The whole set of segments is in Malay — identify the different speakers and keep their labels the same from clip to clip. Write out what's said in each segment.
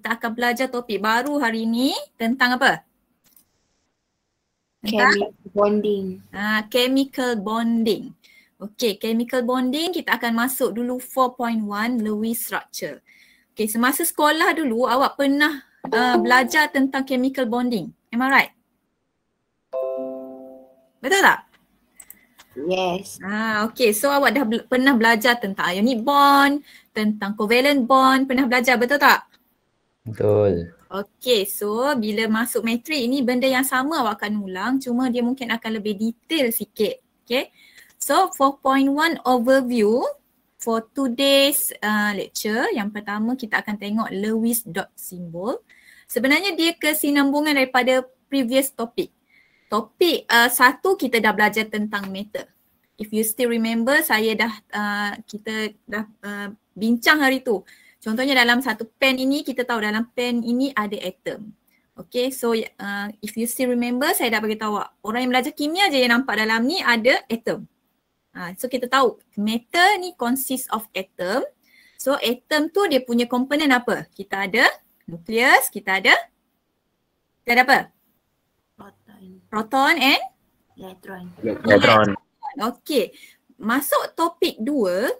Speaker 1: kita akan belajar topik baru hari ini tentang apa?
Speaker 2: Chemical bonding.
Speaker 1: Chemical bonding. Okay, chemical bonding kita akan masuk dulu 4.1 Lewis structure. Okay, semasa sekolah dulu awak pernah belajar tentang chemical bonding. Am I right? Betul tak?
Speaker 2: Yes.
Speaker 1: Okay, so awak dah pernah belajar tentang ionic bond, tentang covalent bond, pernah belajar betul tak?
Speaker 3: Betul.
Speaker 1: Okay, so bila masuk matrik ni benda yang sama awak akan ulang, cuma dia mungkin akan lebih detail sikit. Okay, so 4.1 overview for today's lecture. Yang pertama kita akan tengok Lewis dot symbol. Sebenarnya dia kesinambungan daripada previous topic. Topik satu kita dah belajar tentang metal. If you still remember, kita dah bincang hari tu. Contohnya dalam satu pen ini, kita tahu dalam pen ini ada atom. Okay, so if you still remember, saya dah beritahu awak. Orang yang belajar kimia je yang nampak dalam ni ada atom. So kita tahu metal ni consist of atom. So atom tu dia punya komponen apa? Kita ada nukleus, kita ada apa? Proton and?
Speaker 3: Elektron.
Speaker 1: Okay, masuk topik 2.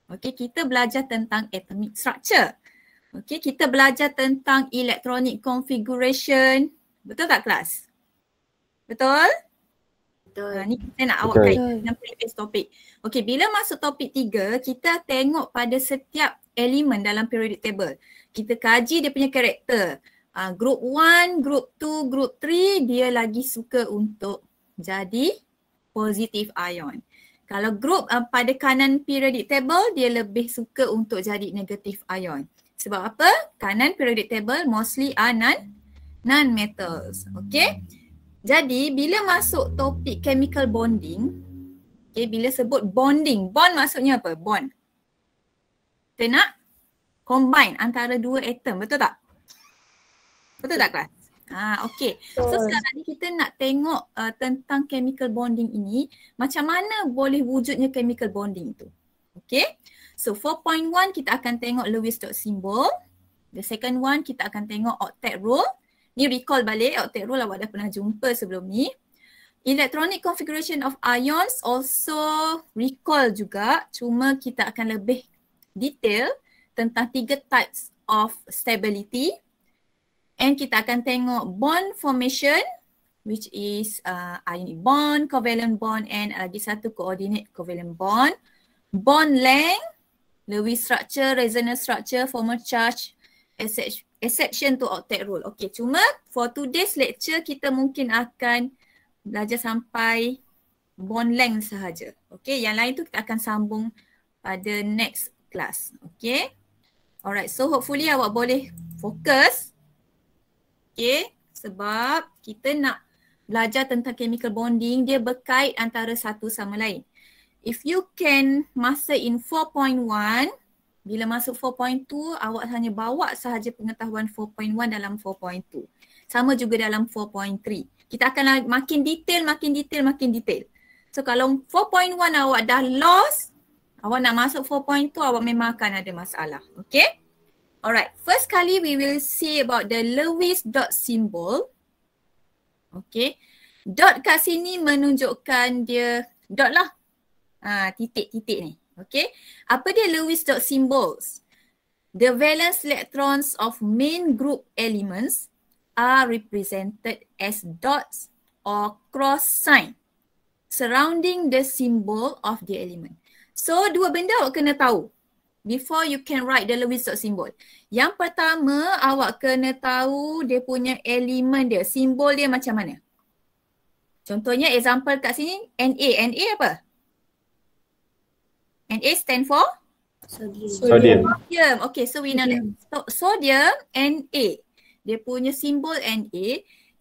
Speaker 1: Okay, kita belajar tentang atomic structure. Okay, kita belajar tentang electronic configuration. Betul tak kelas? Betul?
Speaker 2: Betul.
Speaker 1: Ni kita nak awak kaitkan dengan previous topik. Okay, bila masuk topik 3, kita tengok pada setiap elemen dalam periodic table. Kita kaji dia punya karakter. Group 1, group 2, group 3 dia lagi suka untuk jadi positive ion. Kalau group pada kanan periodic table dia lebih suka untuk jadi negative ion. Sebab apa? Kanan periodic table mostly are non-metals. Okay? Jadi bila masuk topik chemical bonding, okay, bila sebut bonding, bond maksudnya apa? Bond. Kita nak combine antara dua atom, betul tak? Betul tak kelas? Okay. So sekarang ni kita nak tengok tentang chemical bonding ini, macam mana boleh wujudnya chemical bonding tu. Okay. So 4.1 kita akan tengok Lewis dot symbol. The second one kita akan tengok octet rule. Ni recall balik, octet rule awak dah pernah jumpa sebelum ni. Electronic configuration of ions also recall juga, cuma kita akan lebih detail tentang 3 types of stability. And kita akan tengok bond formation, which is ionic bond, covalent bond and lagi satu coordinate covalent bond. Bond length, Lewis structure, resonance structure, formal charge, exception to octet rule. Okay, cuma for today's lecture kita mungkin akan belajar sampai bond length sahaja. Okay, yang lain tu kita akan sambung pada next class. Okay, alright, so hopefully awak boleh fokus. Okay, sebab kita nak belajar tentang chemical bonding, dia berkait antara satu sama lain. If you can master in 4.1, bila masuk 4.2, awak hanya bawa sahaja pengetahuan 4.1 dalam 4.2. Sama juga dalam 4.3. Kita akan makin detail. So kalau 4.1 awak dah lost, awak nak masuk 4.2, awak memang akan ada masalah. Okay? Alright, first kali we will see about the Lewis dot symbol. Okay, dot kat sini menunjukkan dia, dot lah. Titik-titik ni. Okay, apa dia Lewis dot symbols? The valence electrons of main group elements are represented as dots or cross sign surrounding the symbol of the element. So, dua benda awak kena tahu before you can write the Lewis dot symbol. Yang pertama, awak kena tahu dia punya elemen dia, simbol dia macam mana. Contohnya example kat sini Na. Na apa? Na stand for?
Speaker 3: Sodium.
Speaker 1: Sodium. Okay, so we know that. Sodium Na. Dia punya simbol Na.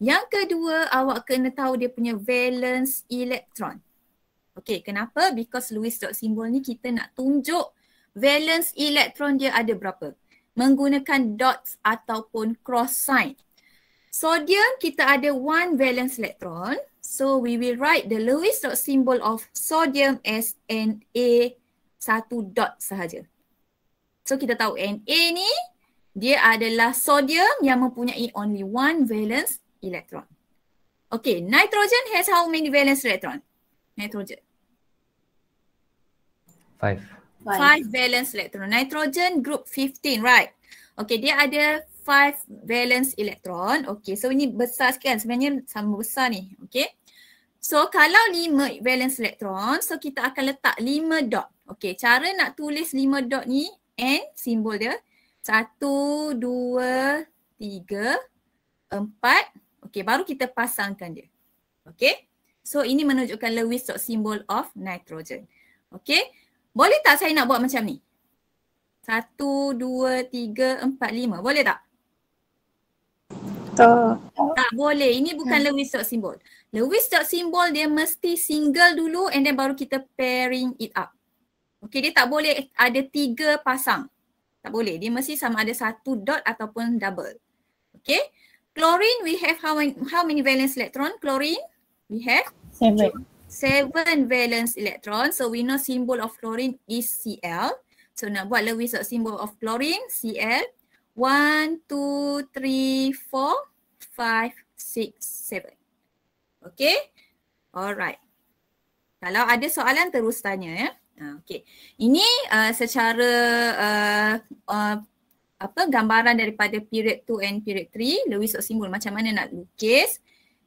Speaker 1: Yang kedua, awak kena tahu dia punya valence electron. Okay, kenapa? Because Lewis dot symbol ni kita nak tunjuk valence electron dia ada berapa. Menggunakan dots ataupun cross sign. Sodium kita ada 1 valence electron. So we will write the Lewis dot symbol of sodium as Na 1 dot sahaja. So kita tahu Na ni Dia adalah sodium yang mempunyai only one valence electron. Okay, nitrogen has how many valence electron? Nitrogen.
Speaker 3: 5.
Speaker 1: 5 valence electron. Nitrogen group 15, right? Okay, dia ada 5 valence electron. Okay, so ini besar sekali. Sebenarnya sama besar ni. Okay. So kalau 5 valence electron, so kita akan letak 5 dot. Okay, cara nak tulis 5 dot ni, N simbol dia. 1, 2, 3, 4. Okay, baru kita pasangkan dia. Okay. So ini menunjukkan Lewis dot symbol of nitrogen. Okay. Boleh tak saya nak buat macam ni? 1, 2, 3, 4, 5. Boleh tak?
Speaker 4: Tak.
Speaker 1: Tak boleh. Ini bukan Lewis dot symbol. Lewis dot symbol dia mesti single dulu and then baru kita pairing it up. Okay, dia tak boleh ada 3 pasang. Tak boleh. Dia mesti sama ada 1 dot ataupun double. Okay. Chlorine, we have how many valence electron? Chlorine, we have
Speaker 4: 7.
Speaker 1: 7 valence electron. So we know symbol of chlorine is Cl. So nak buat Lewis dot symbol of chlorine, Cl. 1, 2, 3, 4, 5, 6, 7. Okay. Alright. Kalau ada soalan terus tanya ya. Okay. Ini secara gambaran daripada period 2 and period 3. Lewis dot symbol macam mana nak lukis.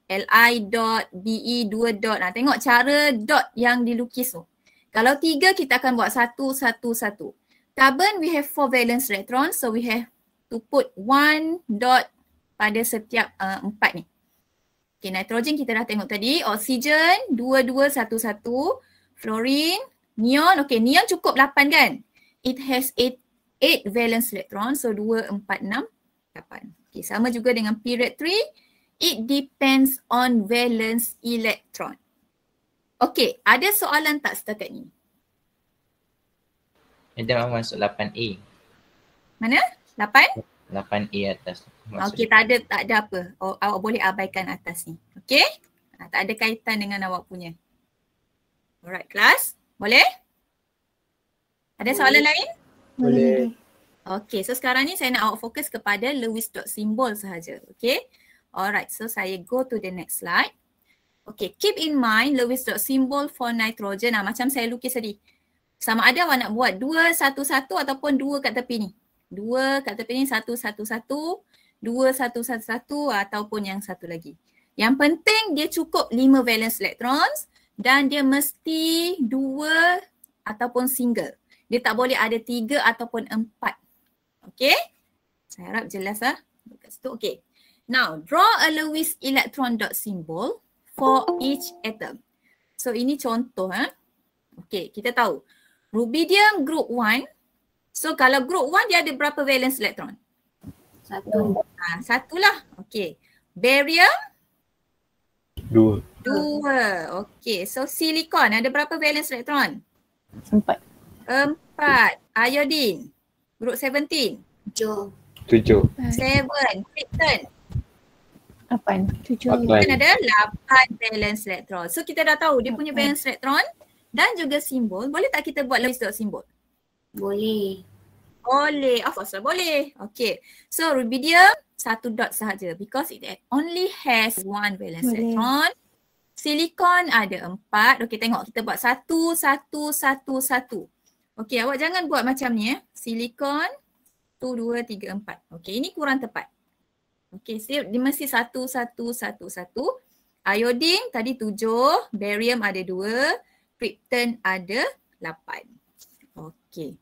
Speaker 1: Li dot, Be 2 dot. Nah, tengok cara dot yang dilukis tu. Kalau 3 kita akan buat 1, 1, 1. Carbon we have 4 valence electron. So we have to put 1 dot pada setiap 4 ni. Okay, nitrogen kita dah tengok tadi. Oxygen 2, 2, 1, 1. Fluorine, neon. Okay, neon cukup 8 kan? It has 8 valence electron. So 2, 4, 6, 8. Okay, sama juga dengan period 3. It depends on valence electron. Okay, ada soalan tak setakat ni?
Speaker 5: Ada masuk 8A.
Speaker 1: Mana? 8?
Speaker 5: 8A atas.
Speaker 1: Okay, tak ada apa. Awak boleh abaikan atas ni. Okay? Tak ada kaitan dengan awak punya. Alright, kelas. Boleh? Ada soalan lain?
Speaker 4: Boleh.
Speaker 1: Okay, so sekarang ni saya nak awak fokus kepada Lewis dot symbol sahaja. Okay? Alright, so saya go to the next slide. Okay, keep in mind Lewis dot symbol for nitrogen. Macam saya lukis tadi. Sama ada awak nak buat 2, 1, 1 ataupun 2 kat tepi ni. 2 kat tepi ni, 1, 1, 1, 2, 1, 1, 1 ataupun yang satu lagi. Yang penting dia cukup 5 valence electrons dan dia mesti 2 ataupun single. Dia tak boleh ada 3 ataupun 4. Okay? Saya harap jelas lah. Dekat situ. Okay. Now, draw a Lewis electron dot symbol for each atom. So, ini contoh. Okay, kita tahu. Rubidium group 1. So, kalau group 1 dia ada berapa valence electron?
Speaker 2: 1.
Speaker 1: Satulah. Okay. Barium?
Speaker 3: 2.
Speaker 1: 2. Okay. So, silikon ada berapa valence electron?
Speaker 4: 4.
Speaker 1: 4. Iodine? Group 17?
Speaker 2: 7.
Speaker 3: 7.
Speaker 1: 7. Krypton?
Speaker 4: 8. 7.
Speaker 1: Krypton ada 8 valence electron. So, kita dah tahu dia punya valence electron dan juga simbol. Boleh tak kita buat Lewis dot symbol?
Speaker 2: Boleh.
Speaker 1: Boleh. Of course boleh. Okay. So rubidium 1 dot sahaja because it only has 1 valence electron. Silikon ada 4. Okay, tengok kita buat 1, 1, 1, 1. Okay, awak jangan buat macam ni Silikon 1, 2, 3, 4. Okay, ini kurang tepat. Okay, so dia mesti 1, 1, 1, 1. Iodine tadi 7. Barium ada 2. Krypton ada 8. Okay.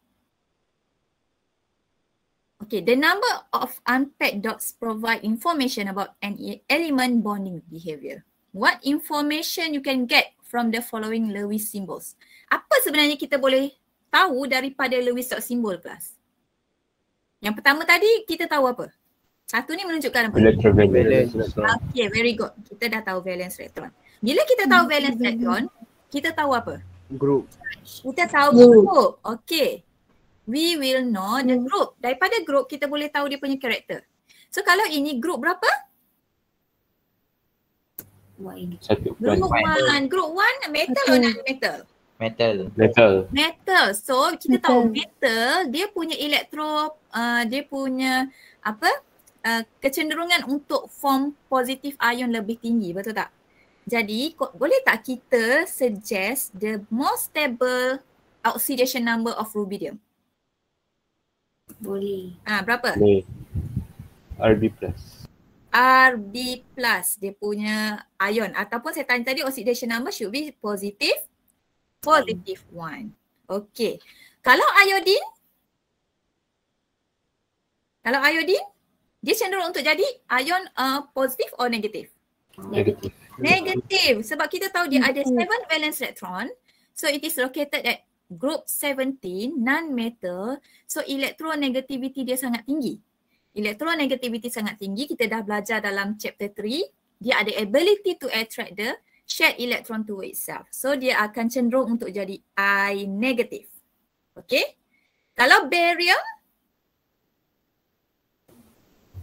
Speaker 1: Okay, the number of unpaired dots provide information about an element bonding behavior. What information you can get from the following Lewis symbols? Apa sebenarnya kita boleh tahu daripada Lewis dot symbol, kelas? Yang pertama tadi kita tahu apa? Satu ni menunjukkan apa?
Speaker 3: Electrovalence.
Speaker 1: Okay, very good. Kita dah tahu valence electron. Bila kita tahu valence electron, kita tahu apa?
Speaker 6: Group.
Speaker 1: Kita tahu group. Okay. We will know the group. Daripada group kita boleh tahu dia punya karakter. So kalau ini group berapa?
Speaker 2: Buat ini.
Speaker 3: 1.
Speaker 1: Group 1. Group 1 metal or non-metal?
Speaker 5: Metal.
Speaker 3: Metal.
Speaker 1: Metal. So kita
Speaker 4: Metal.
Speaker 1: tahu metal dia punya dia punya apa? Kecenderungan untuk form positive ion lebih tinggi, betul tak? Jadi boleh tak kita suggest the most stable oxidation number of rubidium?
Speaker 2: Boleh.
Speaker 1: Berapa?
Speaker 3: Boleh. RB plus.
Speaker 1: RB plus dia punya ion, ataupun saya tanya tadi oxidation number should be positive 1. Okay. Kalau iodine dia cenderung untuk jadi ion positif or negatif?
Speaker 3: Negatif.
Speaker 1: Negatif, sebab kita tahu dia ada 7 valence electron. So it is located at group 17, non-metal. So electronegativity dia sangat tinggi. Electronegativity sangat tinggi, kita dah belajar dalam chapter 3. Dia ada ability to attract the shared electron to itself. So dia akan cenderung untuk jadi I negative. Okay. Kalau barium,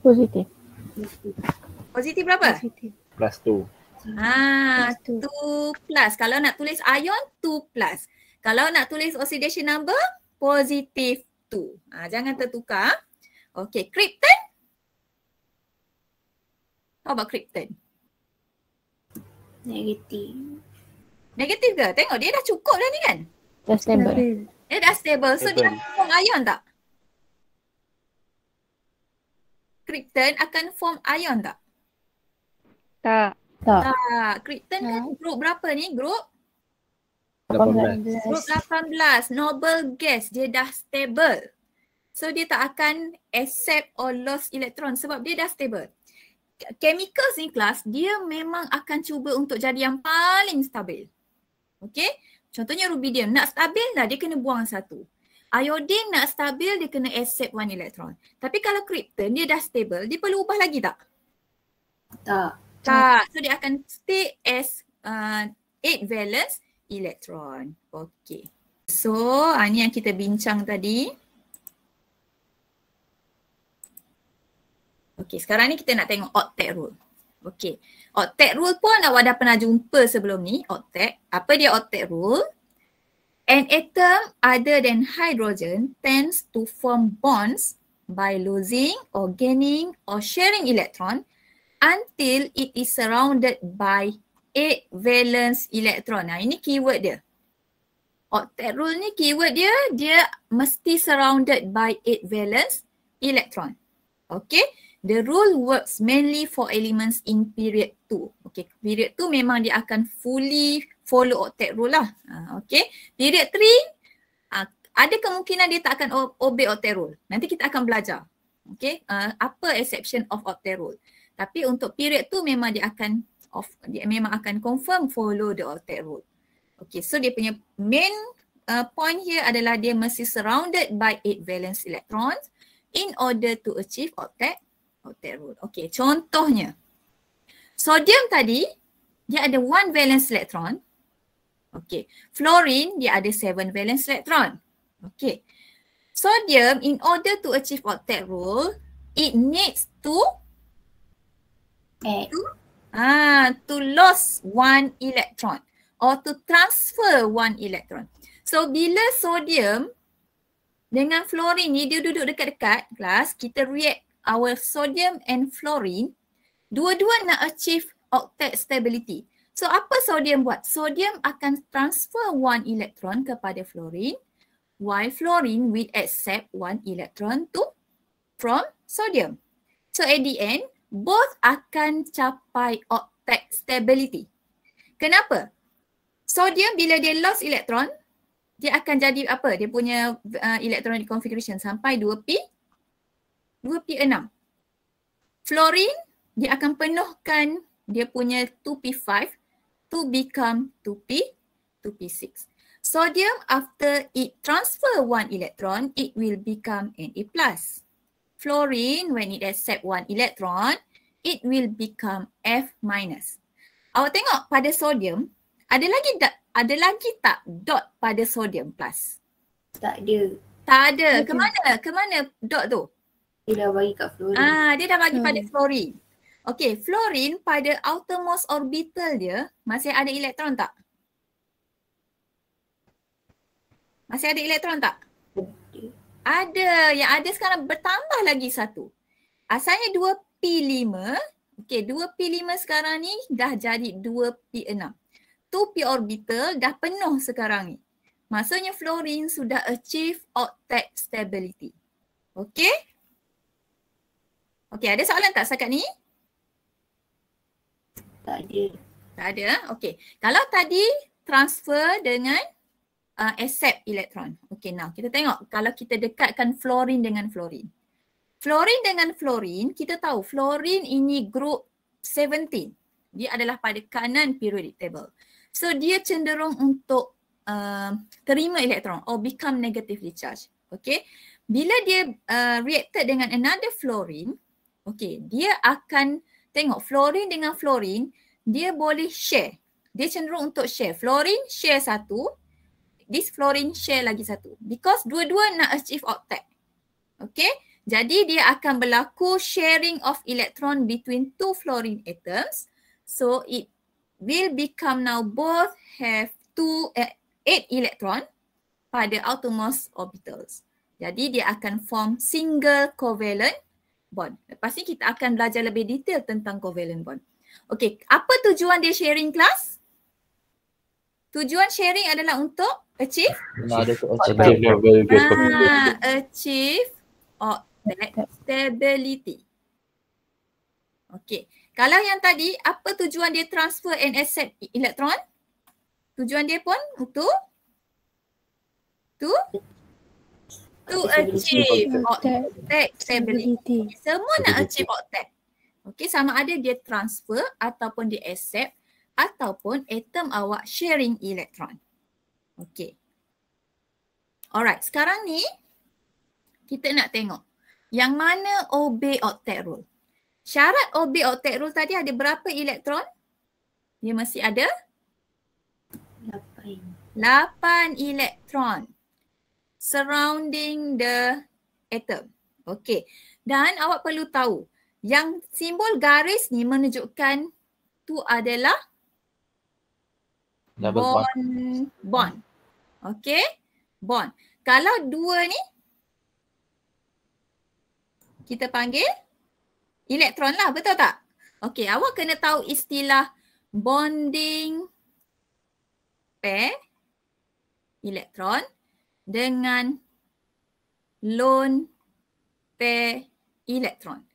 Speaker 4: Positif.
Speaker 1: positif berapa?
Speaker 4: Positif.
Speaker 3: Plus 2.
Speaker 1: 2 plus. Kalau nak tulis ion, 2 plus. Kalau nak tulis oxidation number, positif 2. Jangan tertukar. Okay, krypton. How about krypton?
Speaker 2: Negatif.
Speaker 1: Negatif ke? Tengok dia dah cukup dah ni kan?
Speaker 4: Dah stable.
Speaker 1: Dia dah stable. So dia akan form ion tak? Krypton akan form ion tak?
Speaker 6: Tak.
Speaker 4: Tak.
Speaker 1: Krypton kan group berapa ni? Group
Speaker 3: 18.
Speaker 1: Group 18, noble gas, dia dah stable. So dia tak akan accept or lost electron sebab dia dah stable. Chemicals ni kelas, dia memang akan cuba untuk jadi yang paling stabil. Okay? Contohnya rubidium, nak stabil lah dia kena buang 1. Iodine nak stabil dia kena accept 1 electron. Tapi kalau krypton dia dah stable, dia perlu ubah lagi tak? Tak. So dia akan stay as 8 valence elektron. Okey. So, ni yang kita bincang tadi. Okey, sekarang ni kita nak tengok octet rule. Okey. Octet rule pun awak dah pernah jumpa sebelum ni, octet. Apa dia octet rule? An atom other than hydrogen tends to form bonds by losing or gaining or sharing electron until it is surrounded by 8 valence electron. Ini keyword dia. Octet rule ni keyword dia mesti surrounded by 8 valence electron. Okay. The rule works mainly for elements in period 2. Okay. Period 2 memang dia akan fully follow octet rule lah. Okay. Period 3 ada kemungkinan dia tak akan obey octet rule. Nanti kita akan belajar. Okay. Apa exception of octet rule. Tapi untuk period 2 memang dia memang akan confirm follow the octet rule. Okay, so dia punya main point here adalah dia mesti surrounded by 8 valence electrons in order to achieve octet rule. Okay, contohnya sodium tadi dia ada 1 valence electron. Okay, fluorine dia ada 7 valence electron. Okay, sodium in order to achieve octet rule, it needs to lose 1 electron or to transfer 1 electron. So bila sodium dengan fluorine ni dia duduk dekat-dekat kelas, kita react our sodium and fluorine, dua-dua nak achieve octet stability. So apa sodium buat? Sodium akan transfer 1 electron kepada fluorine while fluorine will accept 1 electron from sodium. So at the end, both akan capai octet stability. Kenapa? Sodium bila dia lost electron, dia akan jadi apa? Dia punya electronic configuration sampai 2p6. Fluorine, dia akan penuhkan dia punya 2p5 to become 2p6. Sodium after it transfer 1 electron, it will become Na+. Fluorine, when it accept 1 electron, it will become F-. Awak tengok pada sodium, ada lagi tak dot pada sodium plus?
Speaker 2: Tak ada.
Speaker 1: Tak ada. Kemana dot tu?
Speaker 2: Dia dah bagi kat fluorine.
Speaker 1: Dia dah bagi pada fluorine. Okay, fluorine pada outermost orbital dia masih ada elektron tak? Masih ada elektron tak? Ada. Yang ada sekarang bertambah lagi satu. Asalnya 2p5. Okey, 2p5 sekarang ni dah jadi 2p6. 2p orbital dah penuh sekarang ni. Maksudnya fluorine sudah achieve octet stability. Okey? Okey, ada soalan tak setakat ni?
Speaker 2: Tak ada.
Speaker 1: Tak ada. Okey. Kalau tadi transfer dengan accept elektron. Okey, now kita tengok kalau kita dekatkan fluorine dengan fluorine. Fluorine dengan fluorine, kita tahu fluorine ini group 17. Dia adalah pada kanan periodic table. So dia cenderung untuk terima elektron or become negatively charged. Okay. Bila dia reacted dengan another fluorine, okay, dia akan tengok fluorine dengan fluorine, dia boleh share. Dia cenderung untuk share. Fluorine share satu, this fluorine share lagi satu. Because dua-dua nak achieve octet. Okay. Jadi dia akan berlaku sharing of electron between two fluorine atoms. So it will become now both have 8 electron pada outermost orbitals. Jadi dia akan form single covalent bond. Lepas ni kita akan belajar lebih detail tentang covalent bond. Okey, apa tujuan dia sharing class? Tujuan sharing adalah untuk achieve? Achieve octet stability. Okey. Kalau yang tadi, apa tujuan dia transfer and accept elektron? Tujuan dia pun untuk to achieve octet stability. Semua nak achieve octet. Okey, sama ada dia transfer ataupun dia accept ataupun atom awak sharing elektron. Okey. Alright, sekarang ni kita nak tengok yang mana obey octet rule. Syarat obey octet rule tadi ada berapa elektron? Dia mesti ada 8 elektron surrounding the atom. Okey. Dan awak perlu tahu yang simbol garis ni menunjukkan tu adalah bond. Okey? Bond. Kalau dua ni kita panggil elektron lah, betul tak? Okey, awak kena tahu istilah bonding pair elektron dengan lone pair elektron.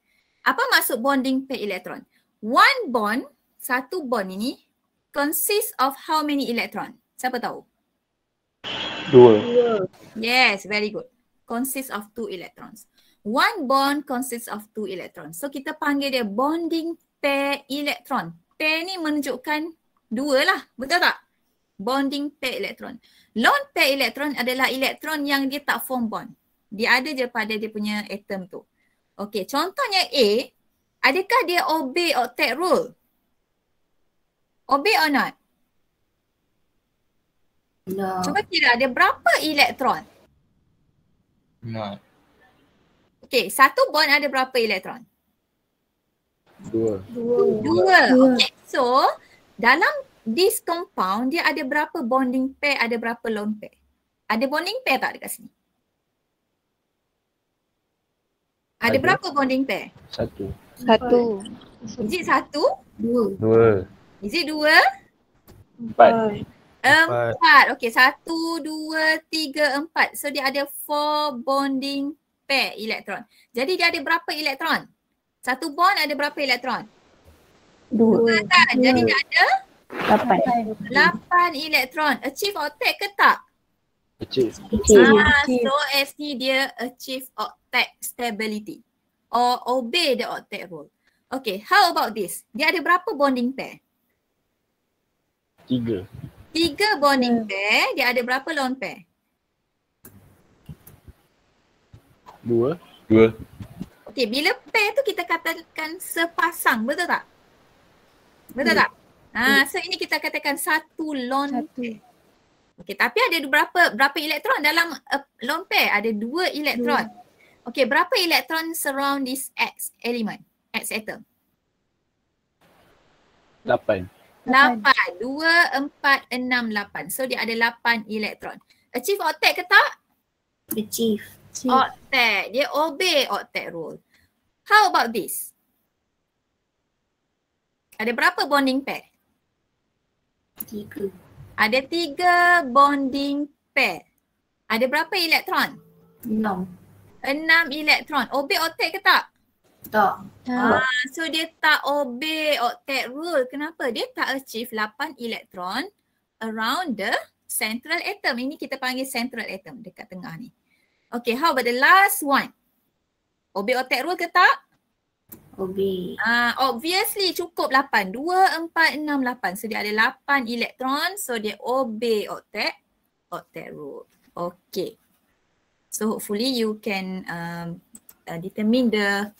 Speaker 1: Apa maksud bonding pair elektron? One bond, satu bond ini consists of how many electron? Siapa tahu?
Speaker 3: 2.
Speaker 1: Yes, very good. Consists of 2 electrons. One bond consists of 2 electrons. So kita panggil dia bonding pair elektron. Pair ni menunjukkan 2 lah, betul tak? Bonding pair elektron. Lone pair elektron adalah elektron yang dia tak form bond. Dia ada je pada dia punya atom tu. Okey, contohnya A, adakah dia obey octet rule? Obey or not?
Speaker 2: No.
Speaker 1: Cuba kira ada berapa elektron?
Speaker 5: Not.
Speaker 1: Okey, satu bond ada berapa elektron?
Speaker 3: 2.
Speaker 1: 2. Okey, so dalam this compound dia ada berapa bonding pair, ada berapa lone pair? Ada bonding pair tak dekat sini? Ada berapa bonding pair?
Speaker 3: 1.
Speaker 6: 1.
Speaker 1: Is it 1?
Speaker 2: 2.
Speaker 3: 2.
Speaker 1: Is it 2?
Speaker 3: 4.
Speaker 1: 4. Okey, 1, 2, 3, 4. So dia ada 4 bonding pair elektron. Jadi dia ada berapa elektron? Satu bond ada berapa elektron?
Speaker 4: 2.
Speaker 1: Kan? Jadi dia ada
Speaker 4: 8.
Speaker 1: 8 elektron. Achieve octet ke tak?
Speaker 3: Achieve.
Speaker 1: So S ni dia achieve octet stability or obey the octet rule. Okay, how about this? Dia ada berapa bonding pair?
Speaker 3: 3.
Speaker 1: 3 bonding pair. Dia ada berapa lone pair?
Speaker 3: 2.
Speaker 1: Okay, bila pair tu kita katakan sepasang, betul tak? Betul tak? So ini kita katakan satu lone pair. Okay, tapi ada berapa elektron dalam lone pair? Ada 2 elektron. Okay, berapa elektron surround this X element, X atom?
Speaker 3: 8.
Speaker 1: 8. 2, 4, 6, 8. So dia ada 8 elektron. Achieve octet ke tak?
Speaker 2: Achieve.
Speaker 1: Octet. Dia obey octet rule. How about this? Ada berapa bonding pair?
Speaker 2: 3.
Speaker 1: Ada 3 bonding pair. Ada berapa elektron?
Speaker 2: 6.
Speaker 1: 6 elektron. Obey octet ke tak?
Speaker 2: Tak.
Speaker 1: So dia tak obey octet rule. Kenapa? Dia tak achieve 8 elektron around the central atom. Ini kita panggil central atom dekat tengah ni. Okay, how about the last one? Obey octet rule ke tak?
Speaker 2: Obey.
Speaker 1: Obviously cukup 8. 2, 4, 6, 8. So dia ada 8 elektron. So dia obey octet rule. Okay. So hopefully you can determine the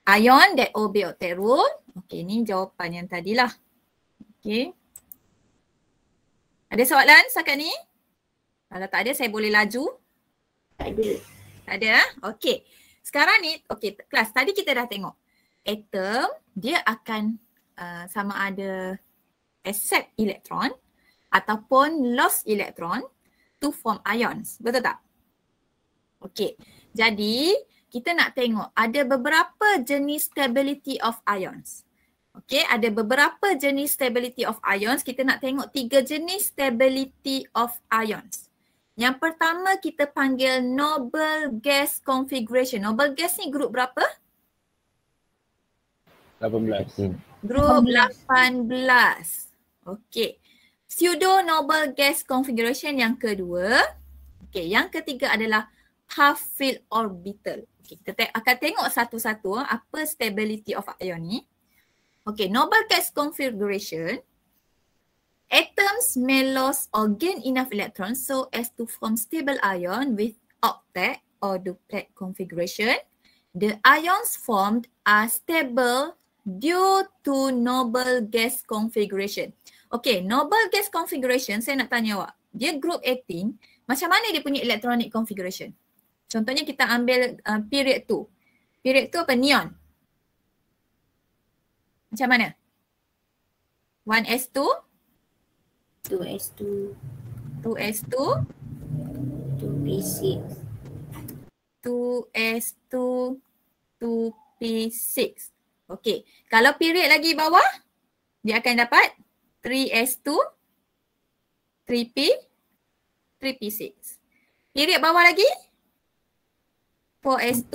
Speaker 1: ion that obey octet rule. Okay, ni jawapan yang tadilah. Okay. Ada soalan setakat ni? Kalau tak ada saya boleh laju.
Speaker 2: Tak ada.
Speaker 1: Tak ada? Okay. Sekarang ni, okay kelas tadi kita dah tengok. Atom dia akan sama ada accept elektron ataupun lost elektron to form ions. Betul tak? Okay. Jadi kita nak tengok ada beberapa jenis stability of ions. Okay, ada beberapa jenis stability of ions. Kita nak tengok 3 jenis stability of ions. Yang pertama kita panggil noble gas configuration. Noble gas ni grup berapa?
Speaker 3: 18.
Speaker 1: Grup 18. Okay. Pseudo noble gas configuration yang kedua. Okay, yang ketiga adalah half filled orbital. Okay, kita akan tengok satu-satu apa stability of ion ni. Okay, noble gas configuration. Atoms may lose or gain enough electrons so as to form stable ion with octet or duplet configuration. The ions formed are stable due to noble gas configuration. Okay, noble gas configuration saya nak tanya awak. Dia group 18, macam mana dia punya electronic configuration? Contohnya kita ambil period 2. Period 2 apa? Neon. Macam mana? 1s2,
Speaker 2: 2s2,
Speaker 1: 2s2,
Speaker 2: 2p6,
Speaker 1: 2s2, 2p6. Okey, kalau period lagi bawah, dia akan dapat 3s2, 3p, 3p6. Period bawah lagi, 4s2,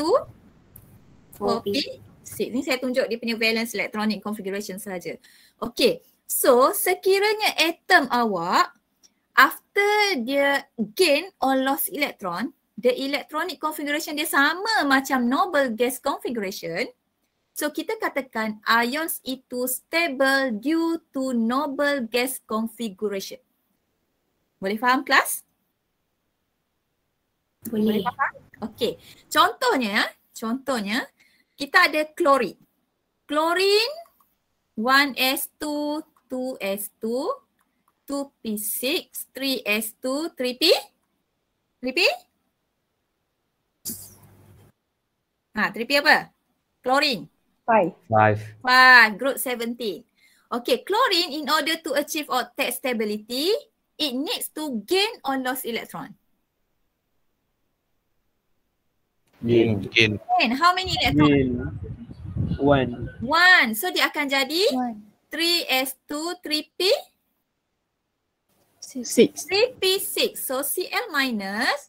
Speaker 1: 4p6. Ni saya tunjuk dia punya valence electronic configuration saja. Okey. So, sekiranya atom awak, after dia gain or lost electron, the electronic configuration dia sama macam noble gas configuration. So, kita katakan ions itu stable due to noble gas configuration. Boleh faham kelas?
Speaker 2: Boleh.
Speaker 1: Faham? Okey. Contohnya, kita ada klorin. Klorin 1s2, 2s2, 2p6, 3s2, 3p? 3p? 3p apa? Klorin.
Speaker 3: 5.
Speaker 1: Group 17. Okay, chlorine in order to achieve octet stability, it needs to gain or lose electron.
Speaker 3: Gain.
Speaker 5: Gain.
Speaker 1: Gain. How many electron?
Speaker 3: 1.
Speaker 1: 1. So dia akan jadi 3s2, 3p?
Speaker 4: 6.
Speaker 1: 3p6. So Cl minus,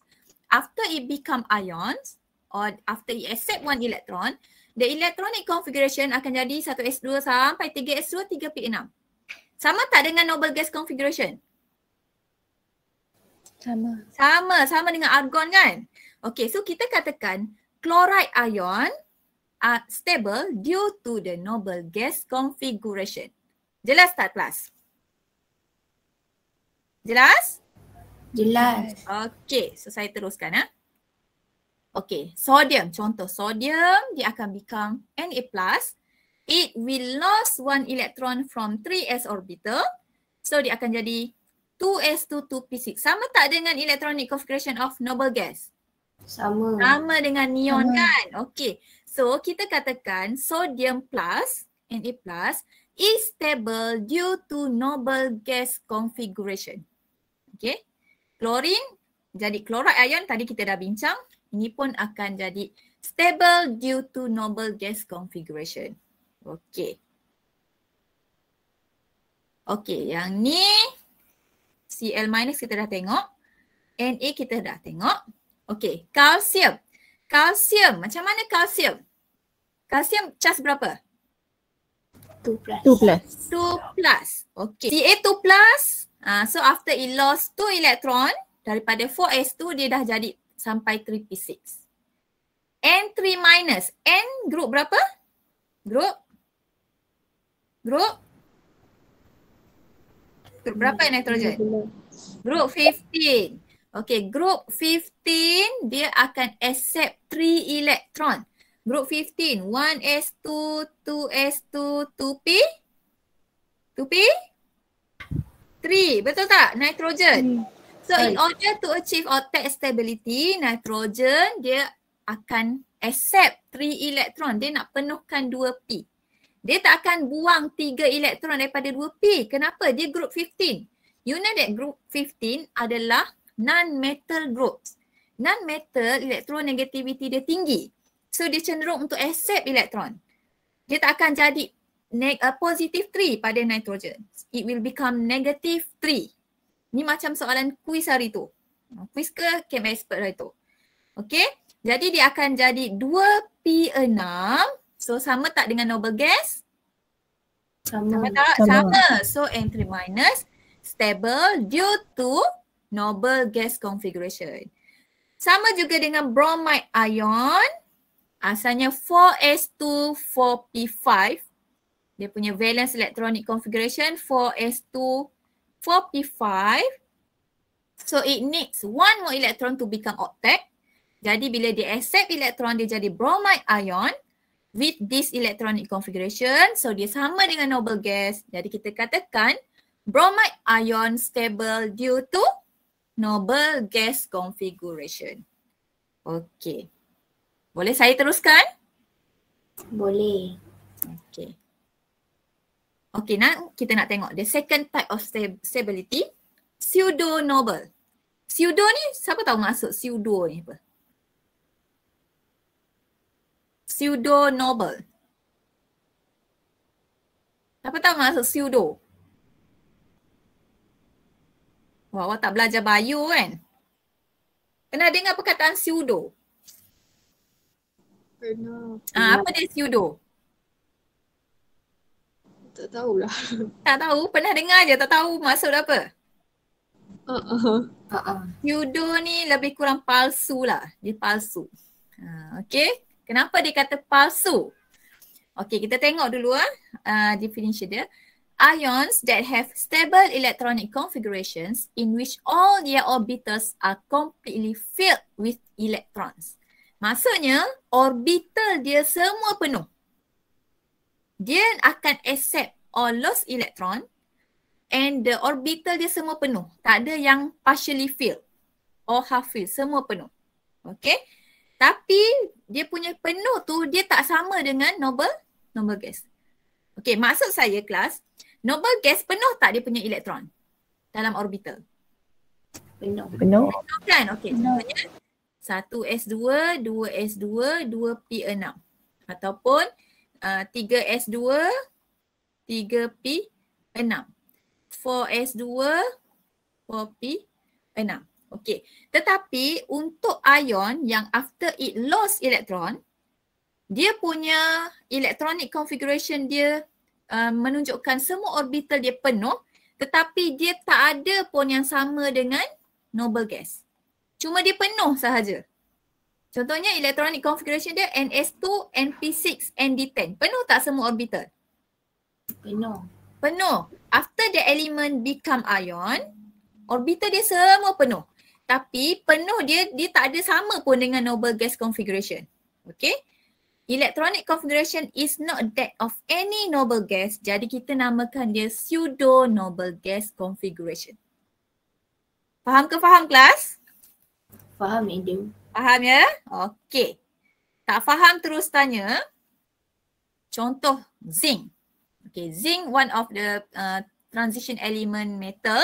Speaker 1: after it become ions or after it accept 1 electron, the electronic configuration akan jadi 1s2 sampai 3s2, 3p6. Sama tak dengan noble gas configuration? Sama dengan argon kan? Okay, so kita katakan chloride ion are stable due to the noble gas configuration. Jelas tak kelas? Jelas?
Speaker 2: Jelas.
Speaker 1: Okay, so saya teruskan . Okay, sodium. Contoh sodium, dia akan become Na+. It will lose 1 electron from 3s orbital. So dia akan jadi 2s2, 2p6. Sama tak dengan electronic configuration of noble gas?
Speaker 2: Sama.
Speaker 1: Sama dengan neon kan? Okay. So kita katakan sodium plus, Na+, is stable due to noble gas configuration. Okay. Chlorine jadi chloride ion, tadi kita dah bincang. Ini pun akan jadi stable due to noble gas configuration. Okey. Okey, yang ni Cl- kita dah tengok. Na kita dah tengok. Okey, kalsium. Kalsium, macam mana kalsium? Kalsium cas berapa?
Speaker 2: 2 plus.
Speaker 4: 2 plus.
Speaker 1: 2 plus. Okay. Ca2 plus. So after it lost 2 electron, daripada 4s2 dia dah jadi sampai 3p6. N3 minus. N group berapa? Group berapa nitrogen? Group 15. Okay, group 15 dia akan accept 3 electron. Group 15, 1s2, 2s2, 2p? 2p? 3, betul tak? Nitrogen. So in order to achieve octet stability, nitrogen dia akan accept 3 electron. Dia nak penuhkan 2p. Dia tak akan buang 3 elektron daripada 2p. Kenapa? Dia group 15. You know that group 15 adalah non-metal groups. Non-metal elektronegativity dia tinggi. So dia cenderung untuk accept elektron. Dia tak akan jadi positive 3 pada nitrogen. It will become negative 3. Ni macam soalan kuis hari tu. Kuis ke Chem Expert hari tu. Okay. Jadi dia akan jadi 2p6. So sama tak dengan noble gas? Sama tak? Sama. So N3 minus stable due to noble gas configuration. Sama juga dengan bromide ion. Asalnya 4s2 4p5. Dia punya valence electronic configuration 4s2 4p5. So it needs 1 more electron to become octet. Jadi bila dia accept electron dia jadi bromide ion with this electronic configuration. So dia sama dengan noble gas. Jadi kita katakan bromide ion stable due to noble gas configuration. Okay. Boleh saya teruskan?
Speaker 2: Boleh.
Speaker 1: Okay. Okay, now kita nak tengok the second type of stability. Pseudo-noble. Pseudo ni, siapa tahu maksud pseudo ni apa? Pseudo-noble. Siapa tahu maksud pseudo? Wah, awak tak belajar bio kan? Pernah dengar perkataan pseudo?
Speaker 6: Pernah.
Speaker 1: Apa dia pseudo?
Speaker 6: Tak tahulah.
Speaker 1: Tak tahu? Pernah dengar je, tak tahu maksud apa? Pseudo ni lebih kurang palsu lah. Dia palsu. Okay. Kenapa dia kata palsu? Okay, kita tengok dulu definition dia. Ions that have stable electronic configurations in which all their orbitals are completely filled with electrons. Maksudnya orbital dia semua penuh. Dia akan accept all lost electron and the orbital dia semua penuh. Tak ada yang partially filled or half filled, semua penuh. Okay. Tapi dia punya penuh tu dia tak sama dengan noble gas. Okay, maksud saya kelas, noble gas penuh tak dia punya elektron dalam orbital?
Speaker 2: Penuh.
Speaker 4: Penuh.
Speaker 1: Penuh kan? Okay, contohnya 1s2, 2s2, 2p6 ataupun 3s2, 3p6, 4s2, 4p6. Okey. Tetapi untuk ion yang after it lost electron, dia punya electronic configuration dia menunjukkan semua orbital dia penuh, tetapi dia tak ada pun yang sama dengan noble gas. Cuma dia penuh sahaja. Contohnya electronic configuration dia NS2, NP6, ND10. Penuh tak semua orbital?
Speaker 2: Penuh.
Speaker 1: Penuh. After the element become ion, orbital dia semua penuh. Tapi penuh dia tak ada sama pun dengan noble gas configuration. Okay. Electronic configuration is not that of any noble gas. Jadi kita namakan dia pseudo noble gas configuration. Faham ke faham kelas?
Speaker 2: Faham Edu.
Speaker 1: Faham ya? Okey. Tak faham terus tanya. Contoh zinc. Okay, zinc one of the transition element metal.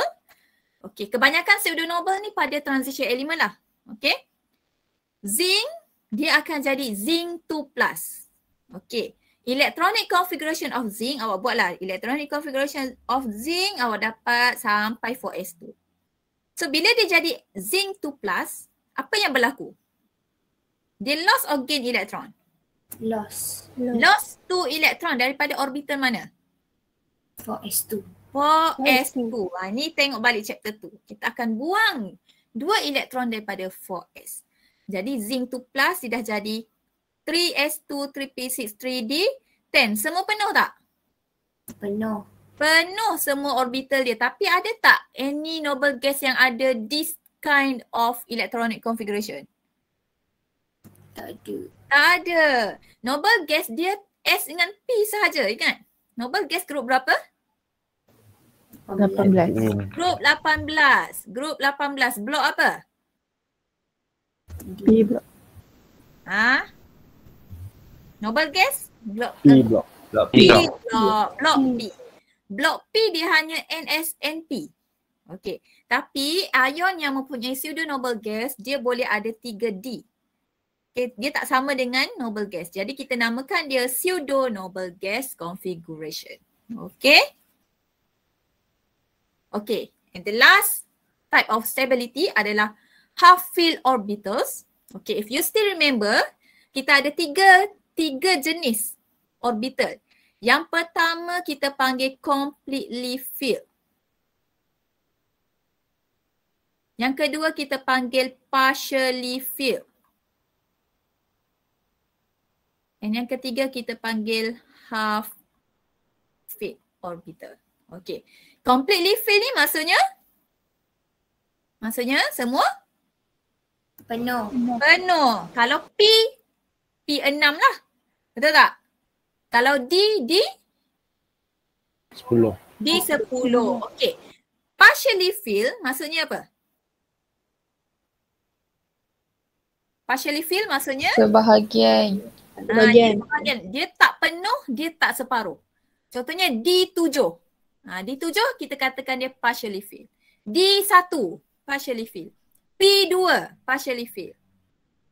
Speaker 1: Okay, kebanyakan pseudonoble ni pada transition element lah. Okay. Zinc, dia akan jadi zinc 2+. Okay. Electronic configuration of zinc, awak buatlah. Electronic configuration of zinc, awak dapat sampai 4s2. So, bila dia jadi zinc 2+, apa yang berlaku? Dia lost or gain electron?
Speaker 2: Lost.
Speaker 1: Lost 2 electron daripada orbital mana?
Speaker 2: 4s2.
Speaker 1: 4s2. Ni tengok balik chapter 2. Kita akan buang 2 elektron daripada 4s. Jadi zinc 2+, dia dah jadi 3s2, 3p6, 3d10. Semua penuh tak?
Speaker 2: Penuh.
Speaker 1: Penuh semua orbital dia. Tapi ada tak any noble gas yang ada this kind of electronic configuration?
Speaker 2: Tak ada.
Speaker 1: Tak ada. Noble gas dia S dengan P sahaja, ingat? Noble gas group berapa?
Speaker 4: 18.
Speaker 1: Group 18. Group 18. Blok apa?
Speaker 4: P blok.
Speaker 1: Ha? Noble gas? Blok
Speaker 3: P block.
Speaker 5: Blok
Speaker 1: P
Speaker 5: P.
Speaker 1: blok. Blok P. Blok P dia hanya NSNP. Okey. Tapi ion yang mempunyai pseudo noble gas, dia boleh ada 3D. Okay. Dia tak sama dengan noble gas. Jadi kita namakan dia pseudo noble gas configuration. Okey. Okay. And the last type of stability adalah half-filled orbitals. Okay, if you still remember, kita ada tiga jenis orbital. Yang pertama kita panggil completely filled. Yang kedua kita panggil partially filled. Dan yang ketiga kita panggil half-filled orbital. Okay, completely filled ni maksudnya semua?
Speaker 2: Penuh.
Speaker 1: Penuh. Kalau P6 lah. Betul tak? Kalau D
Speaker 3: 10.
Speaker 1: D10. Okey. Partially filled maksudnya apa? Partially filled maksudnya?
Speaker 6: Sebahagian.
Speaker 1: Dia sebahagian. Dia tak penuh, dia tak separuh. Contohnya D7. D7 kita katakan dia partially filled. D1 partially filled. P2 partially filled.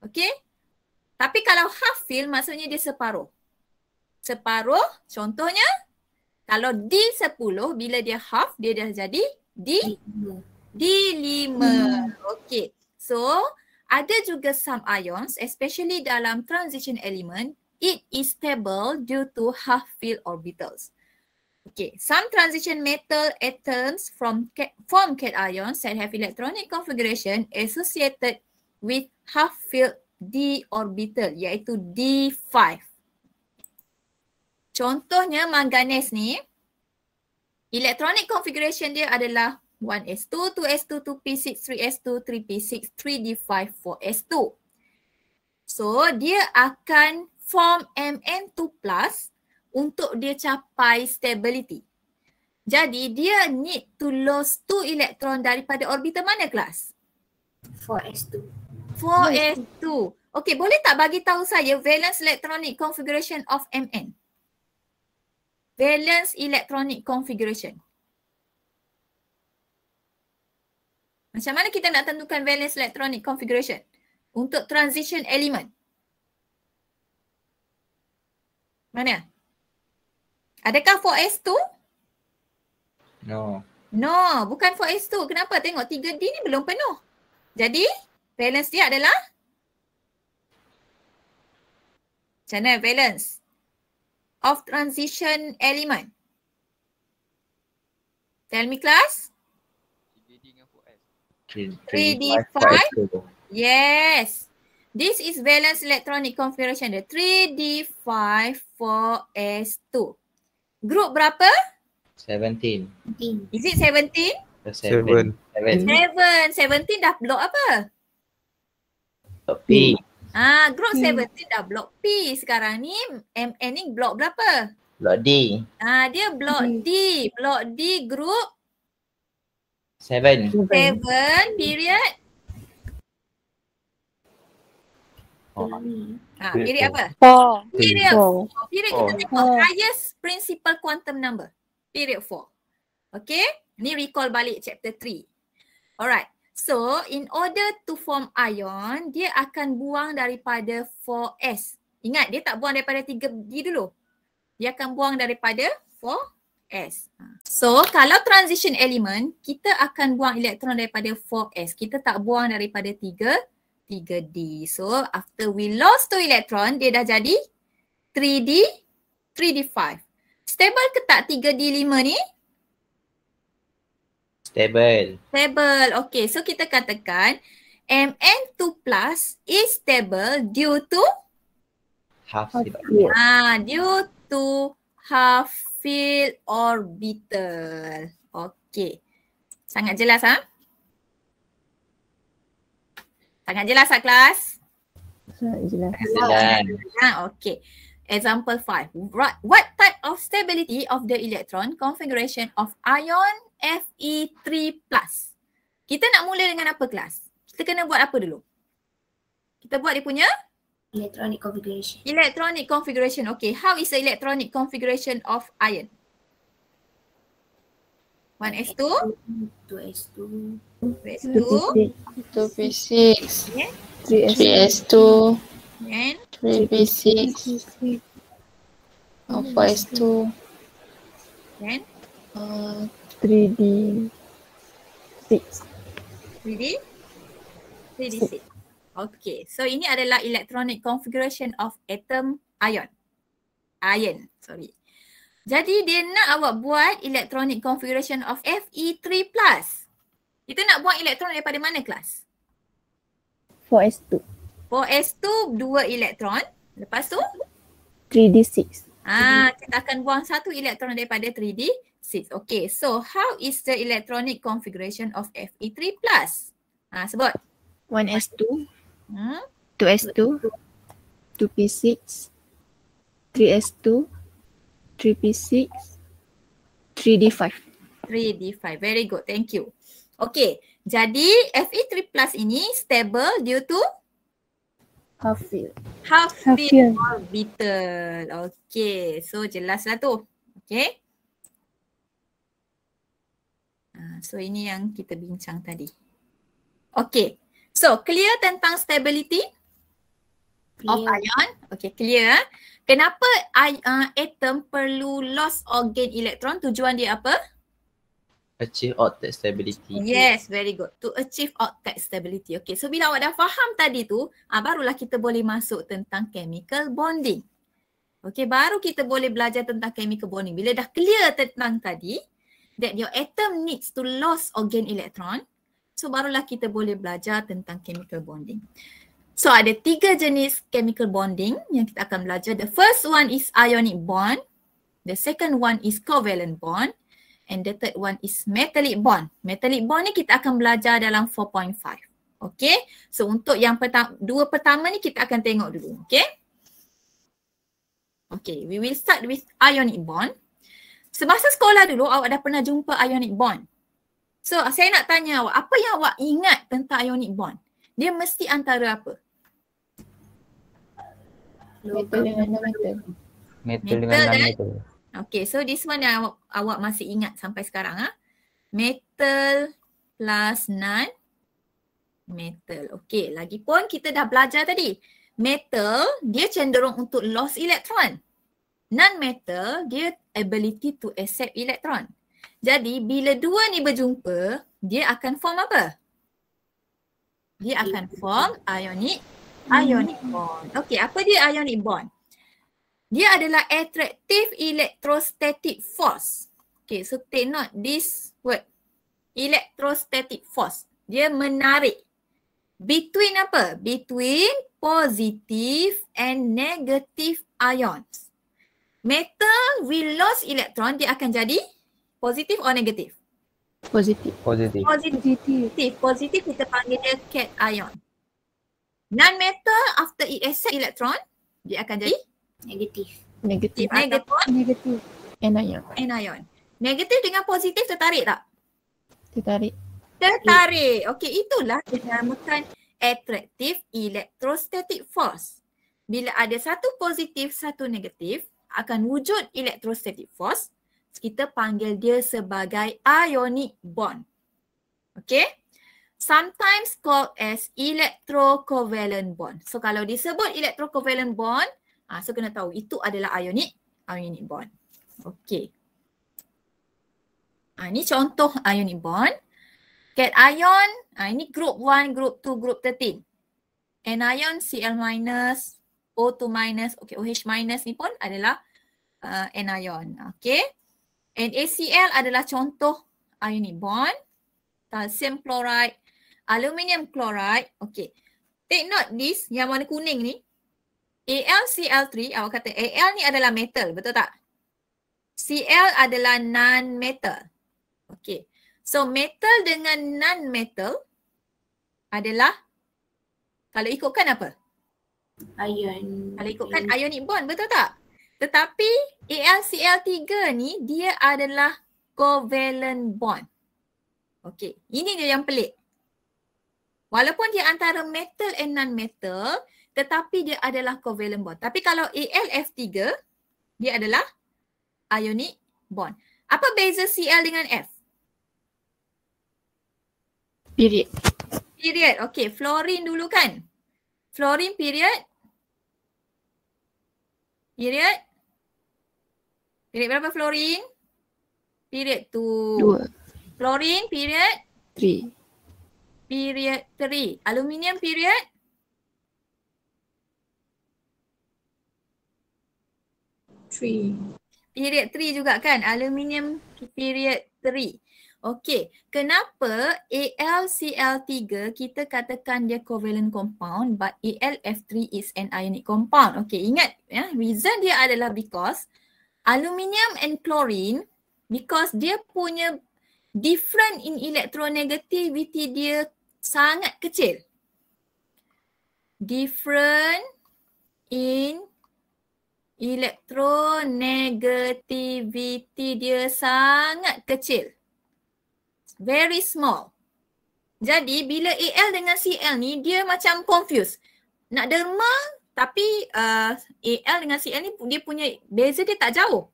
Speaker 1: Okay? Tapi kalau half filled maksudnya dia separuh. Separuh contohnya kalau D10 bila dia half dia dah jadi D5. Okay. So ada juga some ions especially dalam transition element it is stable due to half filled orbitals. Okay, some transition metal atoms form cations that have electronic configuration associated with half-filled d orbital iaitu D5. Contohnya manganese ni, electronic configuration dia adalah 1s2, 2s2, 2p6, 3s2, 3p6, 3d5, 4s2. So dia akan form Mn2+ untuk dia capai stability. Jadi dia need to lose 2 elektron daripada orbital mana kelas?
Speaker 2: 4s2.
Speaker 1: 4s2. Okey, boleh tak bagi tahu saya valence electronic configuration of Mn? Valence electronic configuration. Macam mana kita nak tentukan valence electronic configuration untuk transition element? Mana? Adakah 4s2?
Speaker 5: No.
Speaker 1: No, bukan 4s2. Kenapa? Tengok 3D ni belum penuh. Jadi, valence dia adalah? Macam mana valence of transition element? Tell me class. 3D5. Yes. This is valence electronic configuration dia. 3D5 4s2. Group berapa?
Speaker 5: 17.
Speaker 1: Is it 17?
Speaker 5: 7.
Speaker 1: 17 dah blok apa?
Speaker 5: P.
Speaker 1: Group 17 dah blok P. Sekarang ni Mn ni blok berapa?
Speaker 5: Blok D.
Speaker 1: Dia blok D. Blok D group
Speaker 5: 7.
Speaker 1: 7 period. Period apa?
Speaker 6: 4.
Speaker 1: Period
Speaker 4: 4.
Speaker 1: 4. Period kita tengok highest principal quantum number. Period 4. Okay. Ni recall balik chapter 3. Alright. So, in order to form ion, dia akan buang daripada 4s. Ingat, dia tak buang daripada 3D dulu. Dia akan buang daripada 4s. So, kalau transition element, kita akan buang elektron daripada 4s. Kita tak buang daripada 3D. So, after we lost 2 elektron, dia dah jadi 3D5. Stable ke tak 3D5 ni?
Speaker 5: Stable.
Speaker 1: Stable. Okay, so kita katakan Mn2 plus is stable due to?
Speaker 5: Half field.
Speaker 1: Due to half field orbital. Okay. Sangat jelas Sangat jelas kelas?
Speaker 4: Sangat jelas.
Speaker 1: Okay. Example 5. What type of stability of the electron configuration of ion Fe3+? Kita nak mula dengan apa kelas? Kita kena buat apa dulu? Kita buat dia punya?
Speaker 2: Electronic configuration.
Speaker 1: Electronic configuration. Okay. How is the electronic configuration of ion? 1s2,
Speaker 2: 2s2,
Speaker 1: 2s2,
Speaker 6: 2p6,
Speaker 1: okay.
Speaker 6: 3s2,
Speaker 1: And
Speaker 6: 3p6, 4s2,
Speaker 1: then
Speaker 4: 3D6.
Speaker 1: 3D6. Okay, so ini adalah electronic configuration of atom ion. Jadi dia nak awak buat electronic configuration of Fe3+. Kita nak buang elektron daripada mana kelas?
Speaker 4: 4s2.
Speaker 1: 4s2, 2 elektron. Lepas tu?
Speaker 4: 3D6.
Speaker 1: Kita akan buang 1 elektron daripada 3D6. Okay, so how is the electronic configuration of Fe3+? Sebut.
Speaker 6: 1s2,
Speaker 1: Hmm?
Speaker 6: 2s2, 2p6, 3s2, 3p6, 3d5.
Speaker 1: 3D5. Very good. Thank you. Okay. Jadi Fe3+ ini stable due to
Speaker 4: Half field.
Speaker 1: half
Speaker 4: Half
Speaker 1: field
Speaker 4: field.
Speaker 1: orbital. Okay. So jelaslah tu. Okay. So ini yang kita bincang tadi. Okay. So clear tentang stability of ion? Okay, clear. Kenapa atom perlu loss or gain electron? Tujuan dia apa?
Speaker 5: Achieve octet stability.
Speaker 1: Yes, very good. To achieve octet stability. Okay, so bila awak dah faham tadi tu, barulah kita boleh masuk tentang chemical bonding. Okay, baru kita boleh belajar tentang chemical bonding. Bila dah clear tentang tadi, that your atom needs to loss or gain electron, so barulah kita boleh belajar tentang chemical bonding. So ada 3 jenis chemical bonding yang kita akan belajar. The first one is ionic bond. The second one is covalent bond. And the third one is metallic bond. Metallic bond ni kita akan belajar dalam 4.5. Okay. So untuk yang dua pertama ni kita akan tengok dulu. Okay. Okay. We will start with ionic bond. Semasa sekolah dulu awak dah pernah jumpa ionic bond. So saya nak tanya awak, apa yang awak ingat tentang ionic bond? Dia mesti antara apa?
Speaker 6: Metal dengan non-metal.
Speaker 3: Metal dengan
Speaker 1: Metal,
Speaker 3: non-metal.
Speaker 1: Okay, so this one yang awak masih ingat sampai sekarang. Metal plus non-metal. Okay, lagipun kita dah belajar tadi. Metal, dia cenderung untuk loss electron. Non-metal, dia ability to accept electron. Jadi, bila dua ni berjumpa, dia akan form apa? Dia akan form ionic bond. Okay, apa dia ionic bond? Dia adalah attractive electrostatic force. Okay, so take note this word. Electrostatic force. Dia menarik. Between apa? Between positive and negative ions. Metal will lose electron, dia akan jadi positif or negatif?
Speaker 6: Positif.
Speaker 3: Positif.
Speaker 1: Positif kita panggil dia cation. Non-metal after it accept electron, dia akan jadi
Speaker 2: Negatif.
Speaker 6: Negatif.
Speaker 1: negatif
Speaker 6: Anion.
Speaker 1: anion. Negatif dengan positif tertarik tak?
Speaker 6: Tertarik.
Speaker 1: Tertarik. Okey, itulah dinamakan attractive electrostatic force. Bila ada satu positif, satu negatif, akan wujud electrostatic force. Kita panggil dia sebagai ionic bond. Okey? sometimes called as electrocovalent bond. So kalau disebut electrocovalent bond, so kena tahu itu adalah ionic bond. Okey. Ini contoh ionic bond. Cation, ini group 1, group 2, group 13. Anion Cl minus, O2 minus, okay, OH minus ni pun adalah anion. Okay. NaCl adalah contoh ionic bond. Calcium chloride, aluminium chloride. Okay. Take note this, yang warna kuning ni. AlCl3, awak kata Al ni adalah metal, betul tak? Cl adalah non-metal. Okay. So metal dengan non-metal adalah, kalau ikutkan apa?
Speaker 2: Ion.
Speaker 1: Kalau ikutkan ionic bond, betul tak? Tetapi AlCl3 ni dia adalah covalent bond. Okey, ini dia yang pelik. Walaupun dia antara metal and non-metal, tetapi dia adalah covalent bond. Tapi kalau AlF3, dia adalah ionic bond. Apa beza Cl dengan F?
Speaker 6: Period.
Speaker 1: Period. Okey, fluorine dulu kan? Fluorine period. Period. Period berapa fluorine? Period 2.
Speaker 6: 2.
Speaker 1: Fluorine period
Speaker 6: 3.
Speaker 1: Period 3. Aluminium period period 3 juga kan? Aluminium period 3. Okey, kenapa AlCl3 kita katakan dia covalent compound but AlF3 is an ionic compound? Okey, ingat ya, reason dia adalah because aluminium and chlorine, because dia punya different in electronegativity dia sangat kecil. Different in electronegativity dia sangat kecil. Very small. Jadi bila Al dengan Cl ni dia macam confused. Nak derma tapi Al dengan Cl ni dia punya beza dia tak jauh.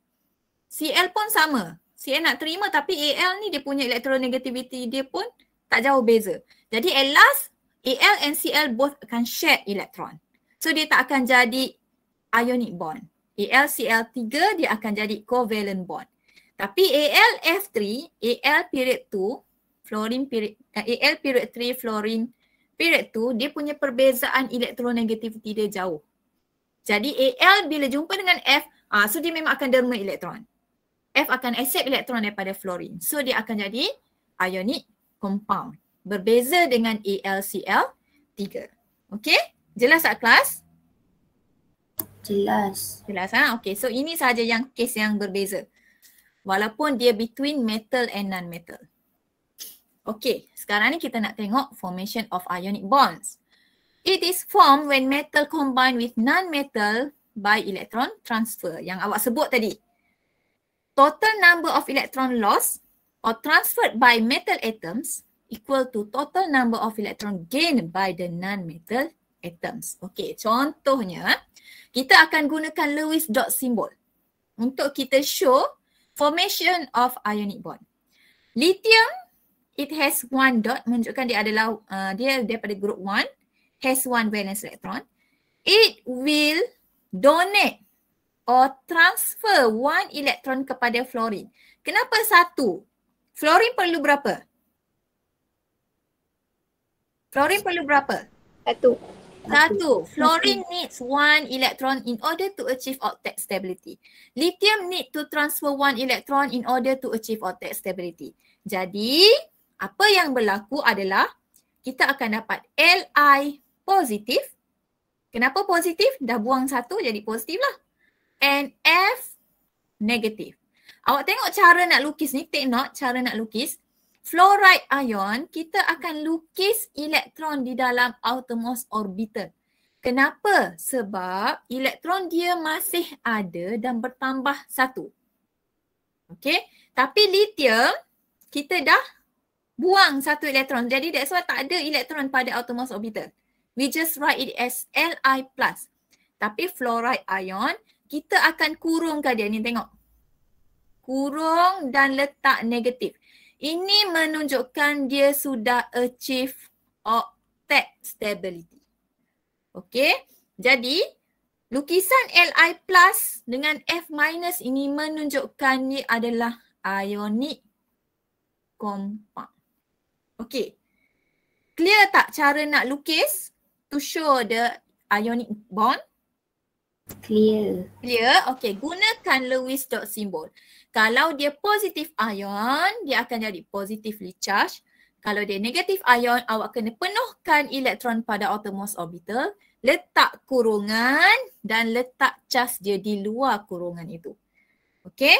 Speaker 1: Cl pun sama. Cl nak terima tapi Al ni dia punya electronegativity dia pun tak jauh beza. Jadi at last Al and Cl both akan share electron. So dia tak akan jadi ionic bond. AlCl3 dia akan jadi covalent bond. Tapi AlF3, Al period 2, fluorine period, Al period 3, fluorine period 2, dia punya perbezaan electronegativity dia jauh. Jadi Al bila jumpa dengan F, so dia memang akan derma elektron. F akan accept elektron daripada fluorine. So dia akan jadi ionic compound. Berbeza dengan AlCl3. Okay? Jelas tak kelas?
Speaker 2: Jelas.
Speaker 1: Jelas Okay, so ini sahaja yang case yang berbeza. Walaupun dia between metal and non-metal. Okay, sekarang ni kita nak tengok formation of ionic bonds. It is formed when metal combine with non-metal by electron transfer. Yang awak sebut tadi. Total number of electron lost or transferred by metal atoms equal to total number of electron gained by the non-metal atoms. Okay, contohnya kita akan gunakan Lewis dot symbol untuk kita show formation of ionic bond. Lithium, it has one dot, menunjukkan dia adalah dia daripada group 1, has one valence electron. It will donate or transfer one electron kepada fluorine. Kenapa satu? Fluorine perlu berapa? Fluorine perlu berapa? Satu. Fluorine needs one electron in order to achieve octet stability. Lithium need to transfer one electron in order to achieve octet stability. Jadi, apa yang berlaku adalah kita akan dapat Li positif. Kenapa positif? Dah buang satu jadi positif lah. And F negatif. Awak tengok cara nak lukis ni, take note cara nak lukis. Fluoride ion, kita akan lukis elektron di dalam outermost orbital. Kenapa? Sebab elektron dia masih ada dan bertambah satu. Okay. Tapi lithium, kita dah buang satu elektron. Jadi that's why tak ada elektron pada outermost orbital. We just write it as Li+. Tapi fluoride ion, kita akan kurungkan dia. Ni tengok. Kurung dan letak negatif. Ini menunjukkan dia sudah achieve octet stability. Okey, jadi lukisan Li plus dengan F minus ini menunjukkan ni adalah ionic compound. Okey, clear tak cara nak lukis to show the ionic bond?
Speaker 2: Clear.
Speaker 1: Clear? Okey, gunakan Lewis dot symbol. Kalau dia positif ion, dia akan jadi positively charged. Kalau dia negatif ion, awak kena penuhkan elektron pada outermost orbital, letak kurungan dan letak charge dia di luar kurungan itu. Okey?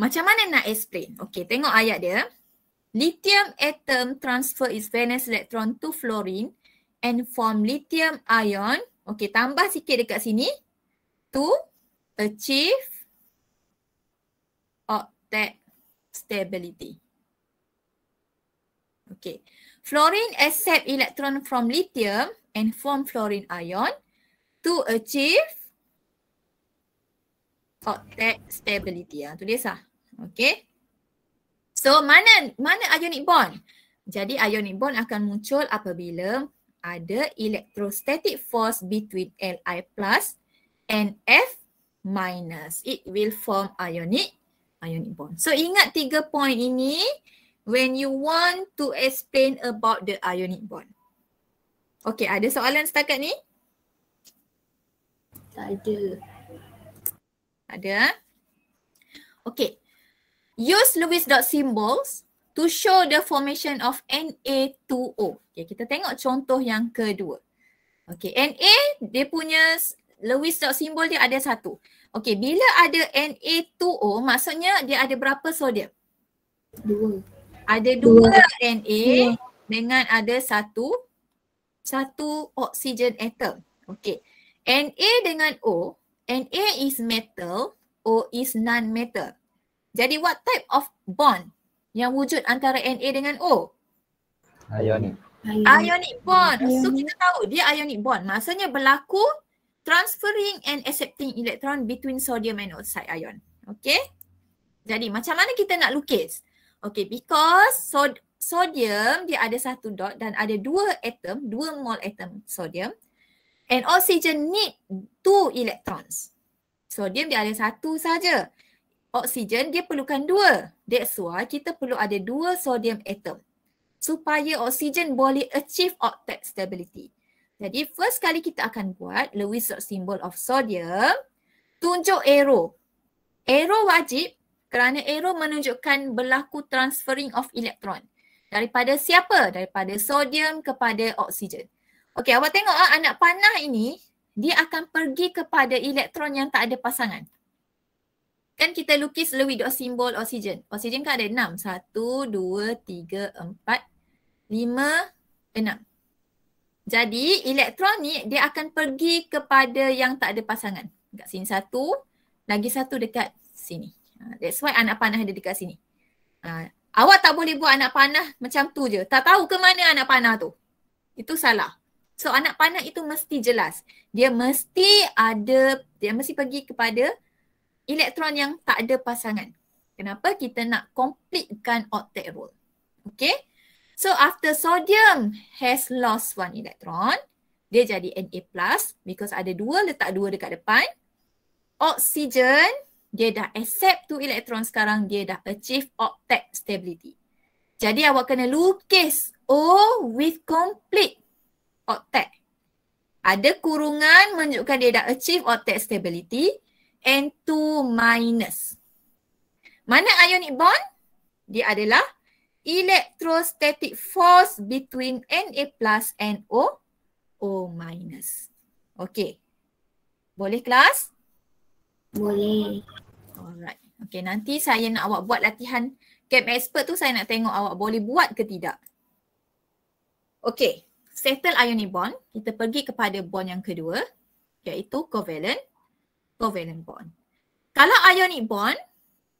Speaker 1: Macam mana nak explain? Okey, tengok ayat dia. Lithium atom transfer its valence electron to fluorine and form lithium ion. Okey, tambah sikit dekat sini. To achieve octet stability. Okay. Fluorine accept electron from lithium and form fluorine ion to achieve octet stability. Tu dia sah. Okay. So mana ionic bond? Jadi ionic bond akan muncul apabila ada electrostatic force between Li plus and F minus. It will form ionic bond. So ingat 3 point ini when you want to explain about the ionic bond. Okay, ada soalan setakat ni?
Speaker 2: Tak ada.
Speaker 1: Ada? Okay. Use Lewis dot symbols to show the formation of Na2O. Okay, kita tengok contoh yang kedua. Okay, Na dia punya Lewis dot symbol dia ada 1. Okay, bila ada Na2O maksudnya dia ada berapa sodium?
Speaker 2: 2.
Speaker 1: Ada 2 Na dengan ada satu oksigen atom. Okay. Na dengan O, Na is metal, O is non-metal. Jadi what type of bond yang wujud antara Na dengan O?
Speaker 3: Ionic.
Speaker 1: Ionic bond. So kita tahu dia ionic bond. Maksudnya berlaku transferring and accepting electron between sodium and oxide ion. Okay. Jadi macam mana kita nak lukis? Okay, because sodium dia ada 1 dot dan ada 2 atom, 2 mol atom sodium. And oxygen need 2 electrons. Sodium dia ada 1 saja. Oksigen dia perlukan 2. That's why kita perlu ada 2 sodium atom. Supaya oksigen boleh achieve octet stability. Jadi first kali kita akan buat Lewis dot symbol of sodium. Tunjuk arrow. Arrow wajib kerana arrow menunjukkan berlaku transferring of electron. Daripada siapa? Daripada sodium kepada oksigen. Okey, awak tengok anak panah ini, dia akan pergi kepada elektron yang tak ada pasangan. Kan kita lukis Lewis dot symbol oksigen. Oksigen kan ada 6. 1, 2, 3, 4, 5, 6. Jadi elektron ni dia akan pergi kepada yang tak ada pasangan. Dekat sini 1, lagi 1 dekat sini. That's why anak panah ada dekat sini. Awak tak boleh buat anak panah macam tu je. Tak tahu ke mana anak panah tu. Itu salah. So anak panah itu mesti jelas. Dia mesti pergi kepada elektron yang tak ada pasangan. Kenapa? Kita nak completekan octet role. Okay. So after sodium has lost 1 electron, dia jadi Na+, because ada 2, letak 2 dekat depan. Oksigen, dia dah accept 2 elektron sekarang, dia dah achieve octet stability. Jadi awak kena lukis O with complete octet. Ada kurungan menunjukkan dia dah achieve octet stability. N2 minus. Mana ionic bond? Dia adalah electrostatic force between Na plus and O minus. Okey. Boleh kelas?
Speaker 2: Boleh.
Speaker 1: Alright. Okey, nanti saya nak awak buat latihan Chem Expert tu, saya nak tengok awak boleh buat ke tidak. Okey. Settle ionic bond. Kita pergi kepada bond yang kedua, iaitu covalent bond. Kalau ionic bond,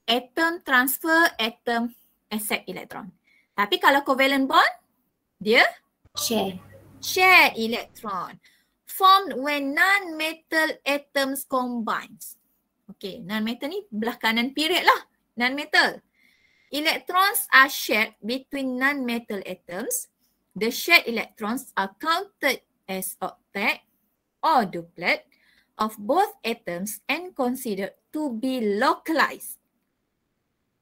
Speaker 1: atom transfer, atom accept electron. Tapi kalau covalent bond, dia share electron. Formed when non-metal atoms combines. Okay, non-metal ni belah kanan period lah. Non-metal. electrons are shared between non-metal atoms, the shared electrons are counted as octet or duplet of both atoms and considered to be localized.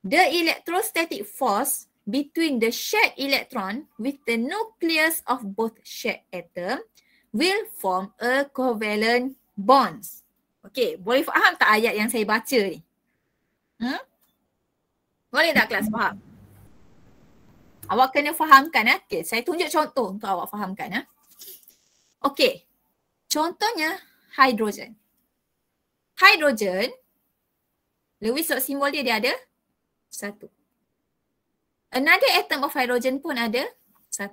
Speaker 1: The electrostatic force between the shared electron with the nucleus of both shared atom will form a covalent bonds. Okey, boleh faham tak ayat yang saya baca ni? Boleh tak kelas faham? Awak kena fahamkan. Okey, saya tunjuk contoh untuk awak fahamkan. Okey, contohnya hidrogen. Hidrogen, Lewis dot simbol dia ada 1. Another atom of hydrogen pun ada 1.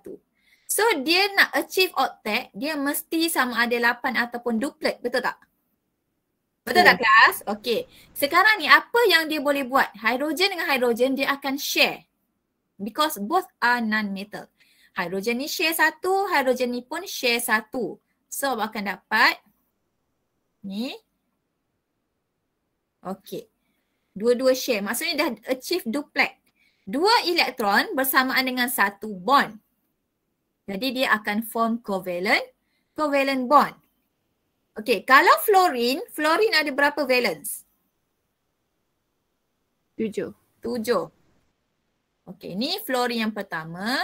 Speaker 1: So dia nak achieve octet, dia mesti sama ada 8 ataupun duplet, betul tak? Betul tak kelas? Okey. Sekarang ni apa yang dia boleh buat? Hidrogen dengan hidrogen dia akan share. Because both are non-metal. Hidrogen ni share 1, hidrogen ni pun share 1. So awak akan dapat ni. Okey. Dua-dua share. Maksudnya dah achieve duplet. 2 elektron bersamaan dengan 1 bond. Jadi dia akan form covalent bond. Okey, kalau fluorine ada berapa valence?
Speaker 6: 7.
Speaker 1: Okey, ni fluorine yang pertama.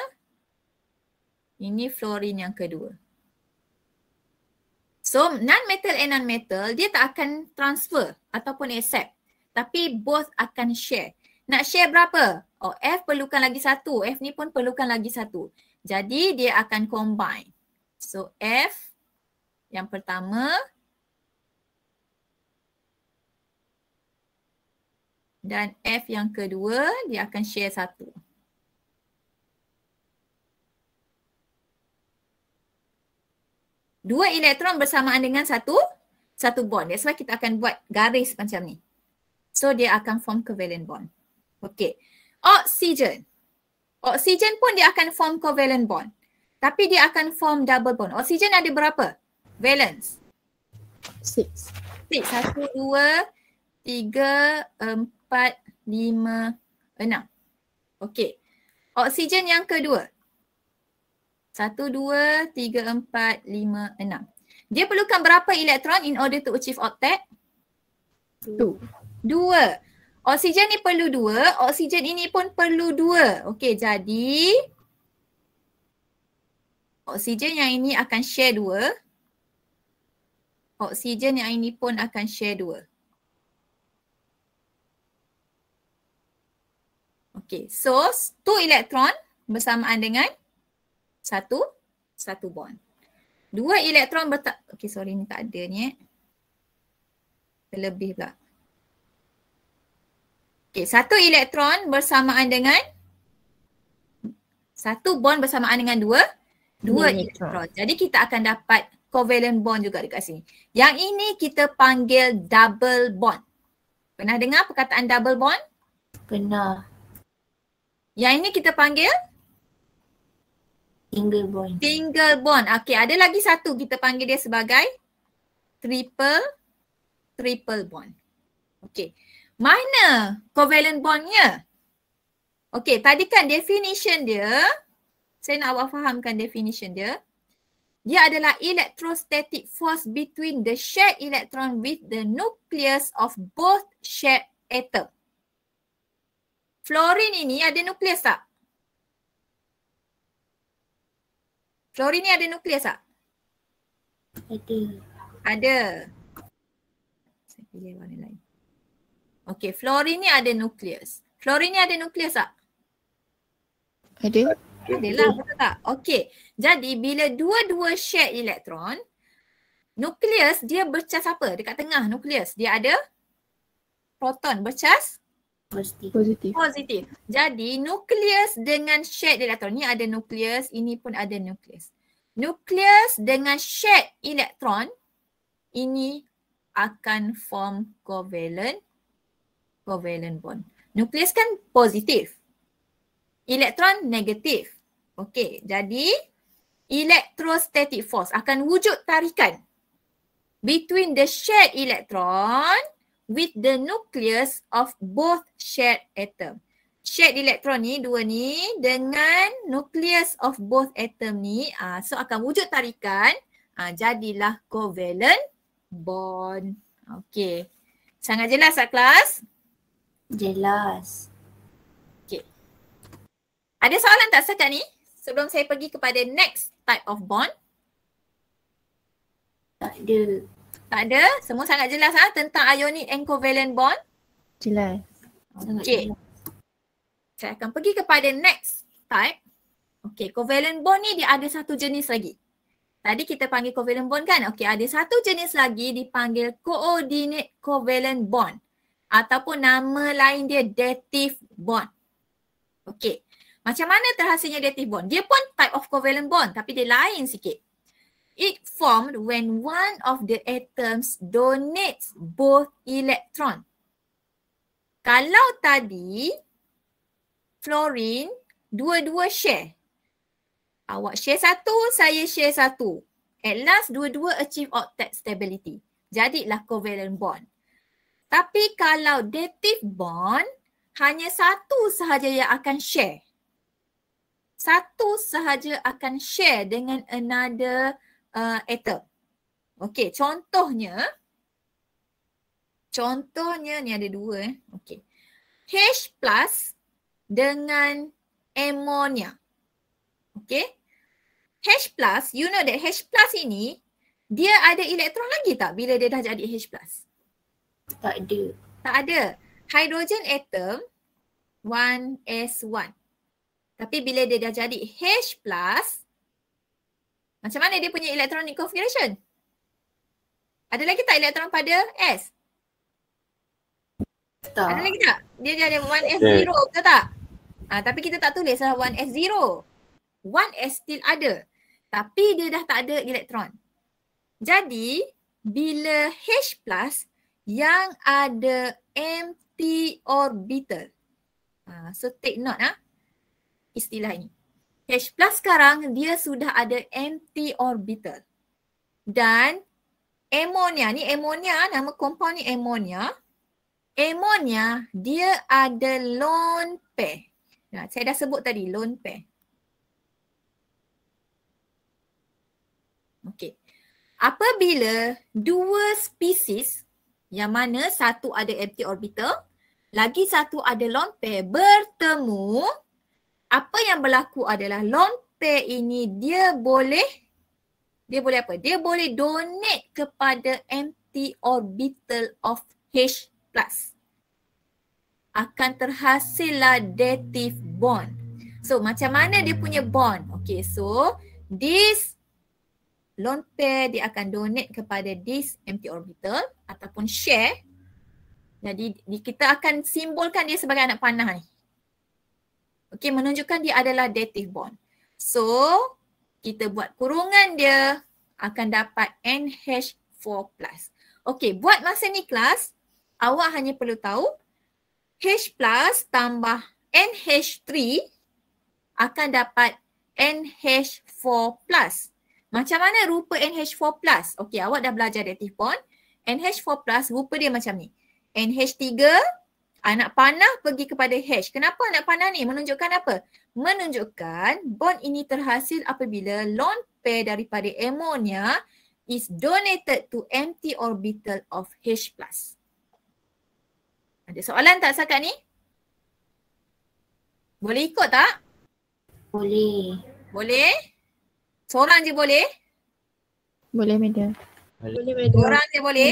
Speaker 1: Ini fluorine yang kedua. So, non-metal and non-metal, dia tak akan transfer ataupun accept. Tapi both akan share. Nak share berapa? Oh, F perlukan lagi 1. F ni pun perlukan lagi 1. Jadi, dia akan combine. So, F yang pertama dan F yang kedua, dia akan share 1. Dua elektron bersamaan dengan satu bond. That's why kita akan buat garis macam ni. So, dia akan form covalent bond. Okay. Oksigen. Oksigen pun dia akan form covalent bond. Tapi dia akan form double bond. Oksigen ada berapa valence?
Speaker 6: 6.
Speaker 1: 1, 2, 3, 4, 5, 6. Okey. Oksigen yang kedua. 1, 2, 3, 4, 5, 6. Dia perlukan berapa elektron in order to achieve octet?
Speaker 6: 2.
Speaker 1: Oksigen ni perlu 2. Oksigen ini pun perlu 2. Okey, jadi oksigen yang ini akan share 2. Oksigen yang ini pun akan share 2. Okay, so 2 elektron bersamaan dengan 1 bond. 2 elektron okay, sorry ni tak ada ni terlebih pula. Okay, 1 elektron bersamaan dengan 1 bond bersamaan dengan 2 elektron. Jadi kita akan dapat covalent bond juga dekat sini. Yang ini kita panggil double bond. Pernah dengar perkataan double bond?
Speaker 2: Pernah.
Speaker 1: Yang ini kita panggil?
Speaker 2: Single bond.
Speaker 1: Single bond. Okey, ada lagi satu kita panggil dia sebagai triple bond. Okey. Mana covalent bondnya? Okey, tadi kan definition dia, saya nak awak fahamkan definition dia. Dia adalah electrostatic force between the shared electron with the nucleus of both shared atom. Fluorine ini ada nukleus tak? Fluorine ni ada nukleus tak? Ada. Saya pilih warna lain. Okey, fluorine ni ada nukleus. Fluorine ni ada nukleus tak?
Speaker 6: Ada.
Speaker 1: Adalah, betul tak? Okey. Jadi bila dua-dua share elektron, nukleus dia bercas apa? Dekat tengah nukleus dia ada proton bercas positif. Jadi nukleus dengan shared elektron ni ada nukleus, ini pun ada nukleus. Nukleus dengan shared elektron ini akan form covalent bond. Nukleus kan positif. Elektron negatif. Okey, jadi electrostatic force akan wujud tarikan between the shared electron with the nucleus of both shared atom. shared elektron ni, dua ni dengan nucleus of both atom ni, so akan wujud tarikan, jadilah covalent bond. Okey. Sangat jelas tak kelas?
Speaker 2: Jelas.
Speaker 1: Okey. Ada soalan tak setakat ni? Sebelum saya pergi kepada next type of bond.
Speaker 2: Tak ada.
Speaker 1: Tak ada? Semua sangat jelas tentang ionic and covalent bond?
Speaker 4: Jelas.
Speaker 2: Sangat
Speaker 1: Okey.
Speaker 2: jelas.
Speaker 1: Saya akan pergi kepada next type. Okey, covalent bond ni dia ada satu jenis lagi. Tadi kita panggil covalent bond kan? Okey, ada satu jenis lagi dipanggil coordinate covalent bond. Ataupun nama lain dia dative bond. Okey, macam mana terhasilnya dative bond? Dia pun type of covalent bond tapi dia lain sikit. It formed when one of the atoms donates both electron. Kalau tadi fluorine dua-dua share. Awak share satu, saya share satu. At last dua-dua achieve octet stability. Jadilah covalent bond. Tapi kalau dative bond, hanya satu sahaja yang akan share. Satu sahaja akan share dengan another atom. Okey, contohnya ni ada dua. Okey. H plus dengan ammonia. Okey. H plus, you know that H plus ini dia ada elektron lagi tak bila dia dah jadi H plus?
Speaker 2: Tak ada.
Speaker 1: Tak ada. Hydrogen atom 1s1. Tapi bila dia dah jadi H plus, macam mana dia punya electronic configuration? Ada lagi tak elektron pada S?
Speaker 2: Tak.
Speaker 1: Ada lagi tak? Dia ada 1s0 betul tak? Tapi kita tak tulis lah 1s0. 1s still ada. Tapi dia dah tak ada elektron. Jadi bila H plus yang ada empty orbital. So take note istilah ini. H plus sekarang dia sudah ada empty orbital. Dan ammonia ni, nama compound ni ammonia. Ammonia dia ada lone pair. Saya dah sebut tadi lone pair. Okey. Apabila dua spesies yang mana satu ada empty orbital, lagi satu ada lone pair bertemu, apa yang berlaku adalah lone pair ini dia boleh apa? Dia boleh donate kepada empty orbital of H plus. Akan terhasillah dative bond. So macam mana dia punya bond? Okay, so this lone pair dia akan donate kepada this empty orbital ataupun share. Jadi kita akan simbolkan dia sebagai anak panah ni. Okay, menunjukkan dia adalah dative bond. So kita buat kurungan dia akan dapat NH4+. Okay, buat masa ni kelas, awak hanya perlu tahu H plus tambah NH3 akan dapat NH4+. Macam mana rupa NH4+? Okey, awak dah belajar dative bond. NH4+, rupa dia macam ni. NH3, anak panah pergi kepada H. Kenapa anak panah ni? Menunjukkan apa? Menunjukkan bond ini terhasil apabila lone pair daripada ammonia is donated to empty orbital of H+. Ada soalan tak setakat ni? Boleh ikut tak?
Speaker 2: Boleh.
Speaker 1: Boleh? Seorang je boleh?
Speaker 4: Boleh, madam.
Speaker 6: Boleh madam.
Speaker 1: Seorang je boleh?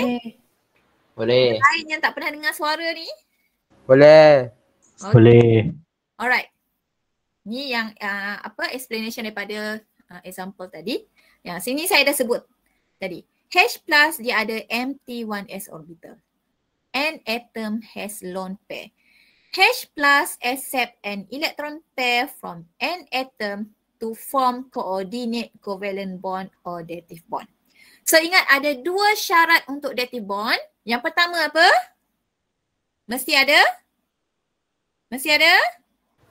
Speaker 5: Boleh.
Speaker 1: Lain yang tak pernah dengar suara ni?
Speaker 3: Boleh.
Speaker 1: Okay.
Speaker 3: Boleh.
Speaker 1: Alright. Ni yang explanation daripada example tadi. Yang sini saya dah sebut tadi. H plus dia ada empty 1s orbital. An atom has lone pair. H plus accept an electron pair from an atom to form coordinate covalent bond or dative bond. So ingat ada dua syarat untuk dative bond. Yang pertama apa? Mesti ada?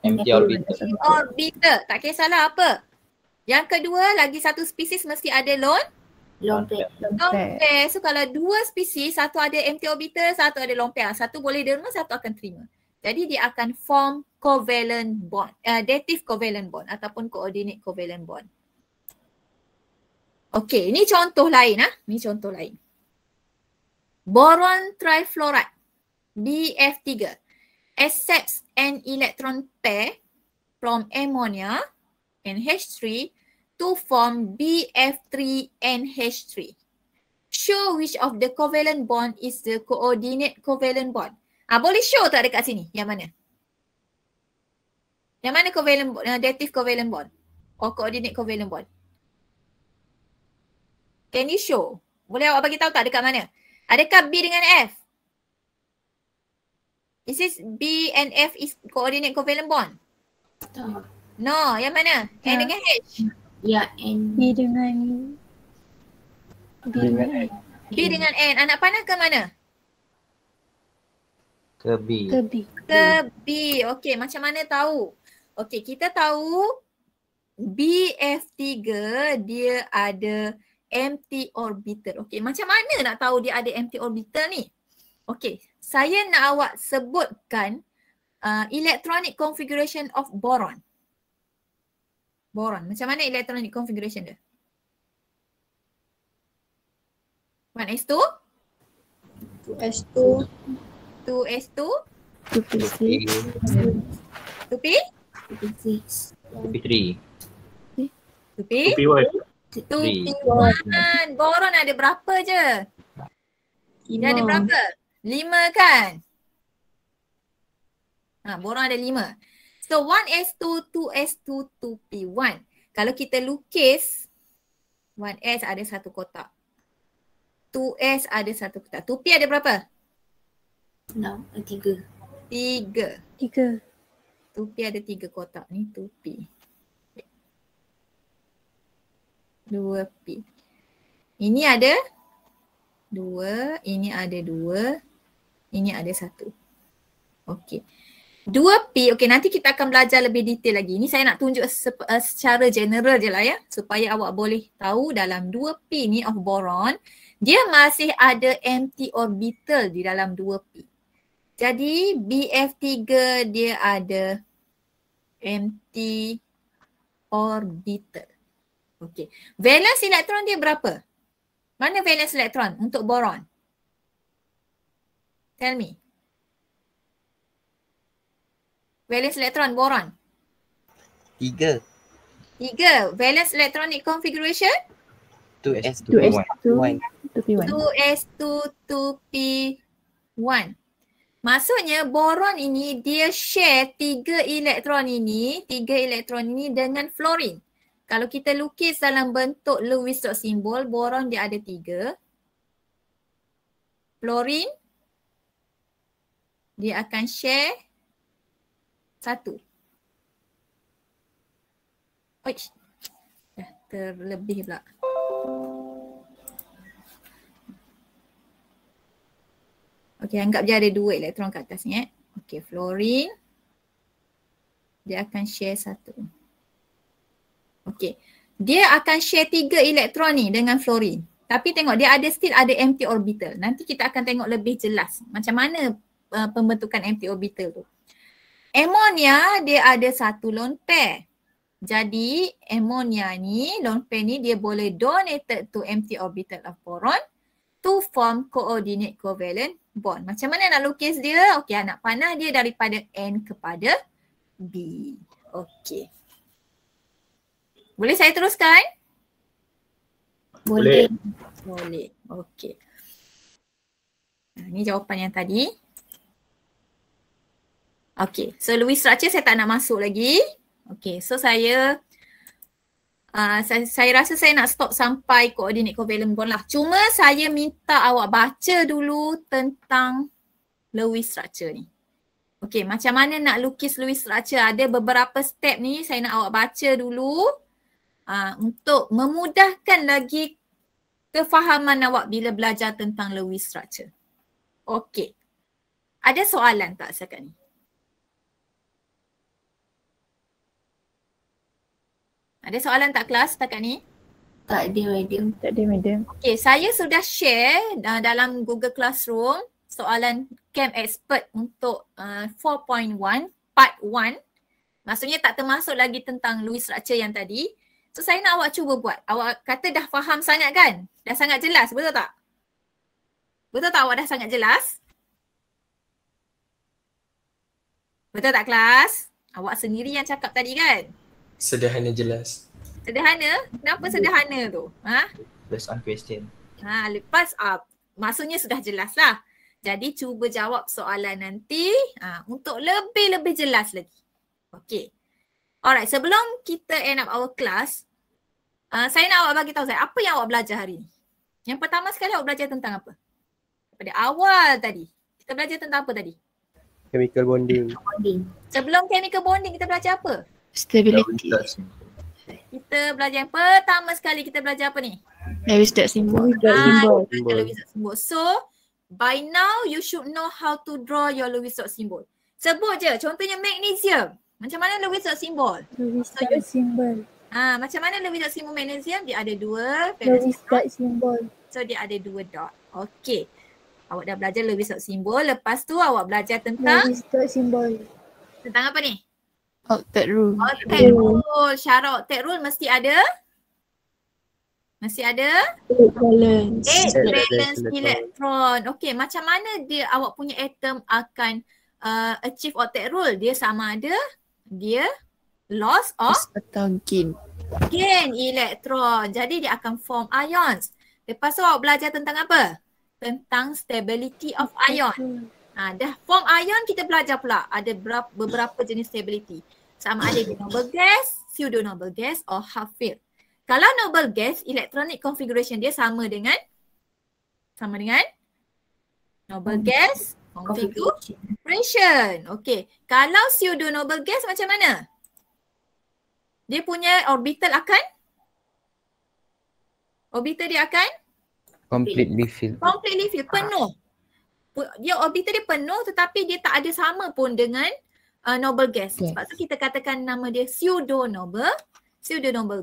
Speaker 5: Empty orbital.
Speaker 1: Orbital. Tak kisahlah apa. Yang kedua, lagi satu spesies mesti ada lone
Speaker 2: Lone
Speaker 1: pair. So kalau dua spesies, satu ada empty orbital, satu ada lone pair. Satu boleh terima, satu akan terima. Jadi dia akan form covalent bond, dative covalent bond ataupun coordinate covalent bond. Okey, ini contoh lain Ini contoh lain. Boron trifluoride BF3 accepts an electron pair from ammonia NH3 to form BF3NH3. Show which of the covalent bond is the coordinate covalent bond. Boleh show tak dekat sini? Yang mana? Yang mana covalent bond, dative covalent bond? Or coordinate covalent bond? Can you show? Boleh awak bagi tahu tak dekat mana? Adakah B dengan F? Is this B and F is coordinate covalent bond?
Speaker 2: Tak.
Speaker 1: No, yang mana? N dengan H?
Speaker 2: Ya, N.
Speaker 4: B dengan
Speaker 3: Dengan N.
Speaker 1: B dengan N. Anak panah ke mana?
Speaker 5: Ke B.
Speaker 4: ke B.
Speaker 1: Ke B. Okey, macam mana tahu? Okey, kita tahu BF3 dia ada empty orbital. Okey, macam mana nak tahu dia ada empty orbital ni? Okey, saya nak awak sebutkan electronic configuration of boron. Boron, macam mana electronic configuration dia? 1s2,
Speaker 6: S2,
Speaker 1: 2s2,
Speaker 4: 2p6,
Speaker 1: 2p,
Speaker 2: 6.
Speaker 5: 2P3.
Speaker 1: 2p,
Speaker 7: 2P1.
Speaker 1: 2p1. Boron ada berapa je? Dia ada berapa? 5 kan? Boron ada 5. So 1s2, 2s2, 2p1. Kalau kita lukis, 1s ada satu kotak. 2s ada satu kotak. 2p ada berapa?
Speaker 2: 3.
Speaker 1: 3.
Speaker 4: 3.
Speaker 1: 2p ada 3 kotak. Ni 2p. 2p. Ini ada 2, ini ada 2, ini ada 1. Okey. 2p, okey, nanti kita akan belajar lebih detail lagi. Ini saya nak tunjuk secara general je lah ya, supaya awak boleh tahu dalam 2p ni of boron, dia masih ada empty orbital di dalam 2p. Jadi BF3 dia ada empty orbital. Okey. Valence elektron dia berapa? Mana valence elektron untuk boron? Tell me. Valence elektron boron.
Speaker 3: 3.
Speaker 1: 3. Valence electronic configuration?
Speaker 3: 2s,
Speaker 4: 2s2, 2p1.
Speaker 1: 2s2, 2p1. Maksudnya boron ini dia share 3 elektron ini dengan fluorine. Kalau kita lukis dalam bentuk Lewis dot simbol, boron dia ada 3. Fluorine dia akan share 1. Oish. Dah terlebih pula. Okey, anggap dia ada 2 elektron kat atas ni. Okey, fluorine dia akan share 1. Okey. Dia akan share 3 elektron ni dengan fluorine. Tapi tengok dia ada still ada empty orbital. Nanti kita akan tengok lebih jelas macam mana pembentukan empty orbital tu. Ammonia dia ada 1 lone pair. Jadi ammonia ni, lone pair ni dia boleh donated to empty orbital of boron to form coordinate covalent bond. Macam mana nak lukis dia? Okey, anak panah dia daripada N kepada B. Okey. Boleh saya teruskan?
Speaker 2: Boleh.
Speaker 1: Boleh. Okey. Ini jawapan yang tadi. Okey. So Lewis structure saya tak nak masuk lagi. Okey. So saya rasa saya nak stop sampai coordinate covalent bond lah. Cuma saya minta awak baca dulu tentang Lewis structure ni. Okey. Macam mana nak lukis Lewis structure? Ada beberapa step ni saya nak awak baca dulu. Untuk memudahkan lagi kefahaman awak bila belajar tentang Lewis structure. Okey. Ada soalan tak setakat ni? Ada soalan tak kelas setakat ni?
Speaker 2: Tak ada, madam.
Speaker 4: Tak ada, madam.
Speaker 1: Okey, saya sudah share dalam Google Classroom soalan Chem Expert untuk 4.1 part 1. Maksudnya tak termasuk lagi tentang Lewis structure yang tadi. So saya nak awak cuba buat. Awak kata dah faham sangat kan? Dah sangat jelas, betul tak? Betul tak awak dah sangat jelas? Betul tak kelas? Awak sendiri yang cakap tadi kan?
Speaker 7: Sederhana jelas.
Speaker 1: Sederhana? Kenapa sederhana tu?
Speaker 5: Based on question.
Speaker 1: Lepas maksudnya sudah jelas lah. Jadi cuba jawab soalan nanti untuk lebih-lebih jelas lagi. Okay. Alright, sebelum kita end up our class, saya nak awak bagi tahu saya, apa yang awak belajar hari ni? Yang pertama sekali awak belajar tentang apa? Pada awal tadi, kita belajar tentang apa tadi?
Speaker 8: Chemical bonding.
Speaker 1: Sebelum chemical bonding kita belajar apa?
Speaker 4: Stability.
Speaker 1: Kita belajar yang pertama sekali kita belajar apa ni?
Speaker 4: Lewis dot symbol.
Speaker 1: Belajar Lewis dot symbol. So, by now you should know how to draw your Lewis dot symbol. Sebut je, contohnya magnesium. Macam mana Lewis dot symbol?
Speaker 6: Lewis dot symbol.
Speaker 1: Macam mana Lewis dot symbol magnesium? Dia ada dua.
Speaker 6: Lewis dot symbol.
Speaker 1: So dia ada dua dot. Okay. Awak dah belajar Lewis dot symbol. Lepas tu awak belajar tentang
Speaker 6: Lewis dot symbol.
Speaker 1: tentang apa ni?
Speaker 4: Octet rule.
Speaker 1: Octet rule. Syarat octet rule mesti ada? Mesti ada? 8 valence electron. Okay, macam mana dia awak punya atom akan achieve octet rule? Dia sama ada dia loss of
Speaker 4: Atau gain.
Speaker 1: gain elektron. Jadi dia akan form ions. Lepas tu awak belajar tentang apa? Tentang stability of ion. Dah form ion kita belajar pula ada beberapa jenis stability. Sama ada dia noble gas, pseudo noble gas or half filled. Kalau noble gas, electronic configuration dia sama dengan noble gas configuration. Okay. Kalau pseudo noble gas macam mana? Dia punya orbital dia akan
Speaker 3: Completely filled.
Speaker 1: penuh. Dia orbital dia penuh tetapi dia tak ada sama pun dengan noble gas. Sebab tu kita katakan nama dia pseudo noble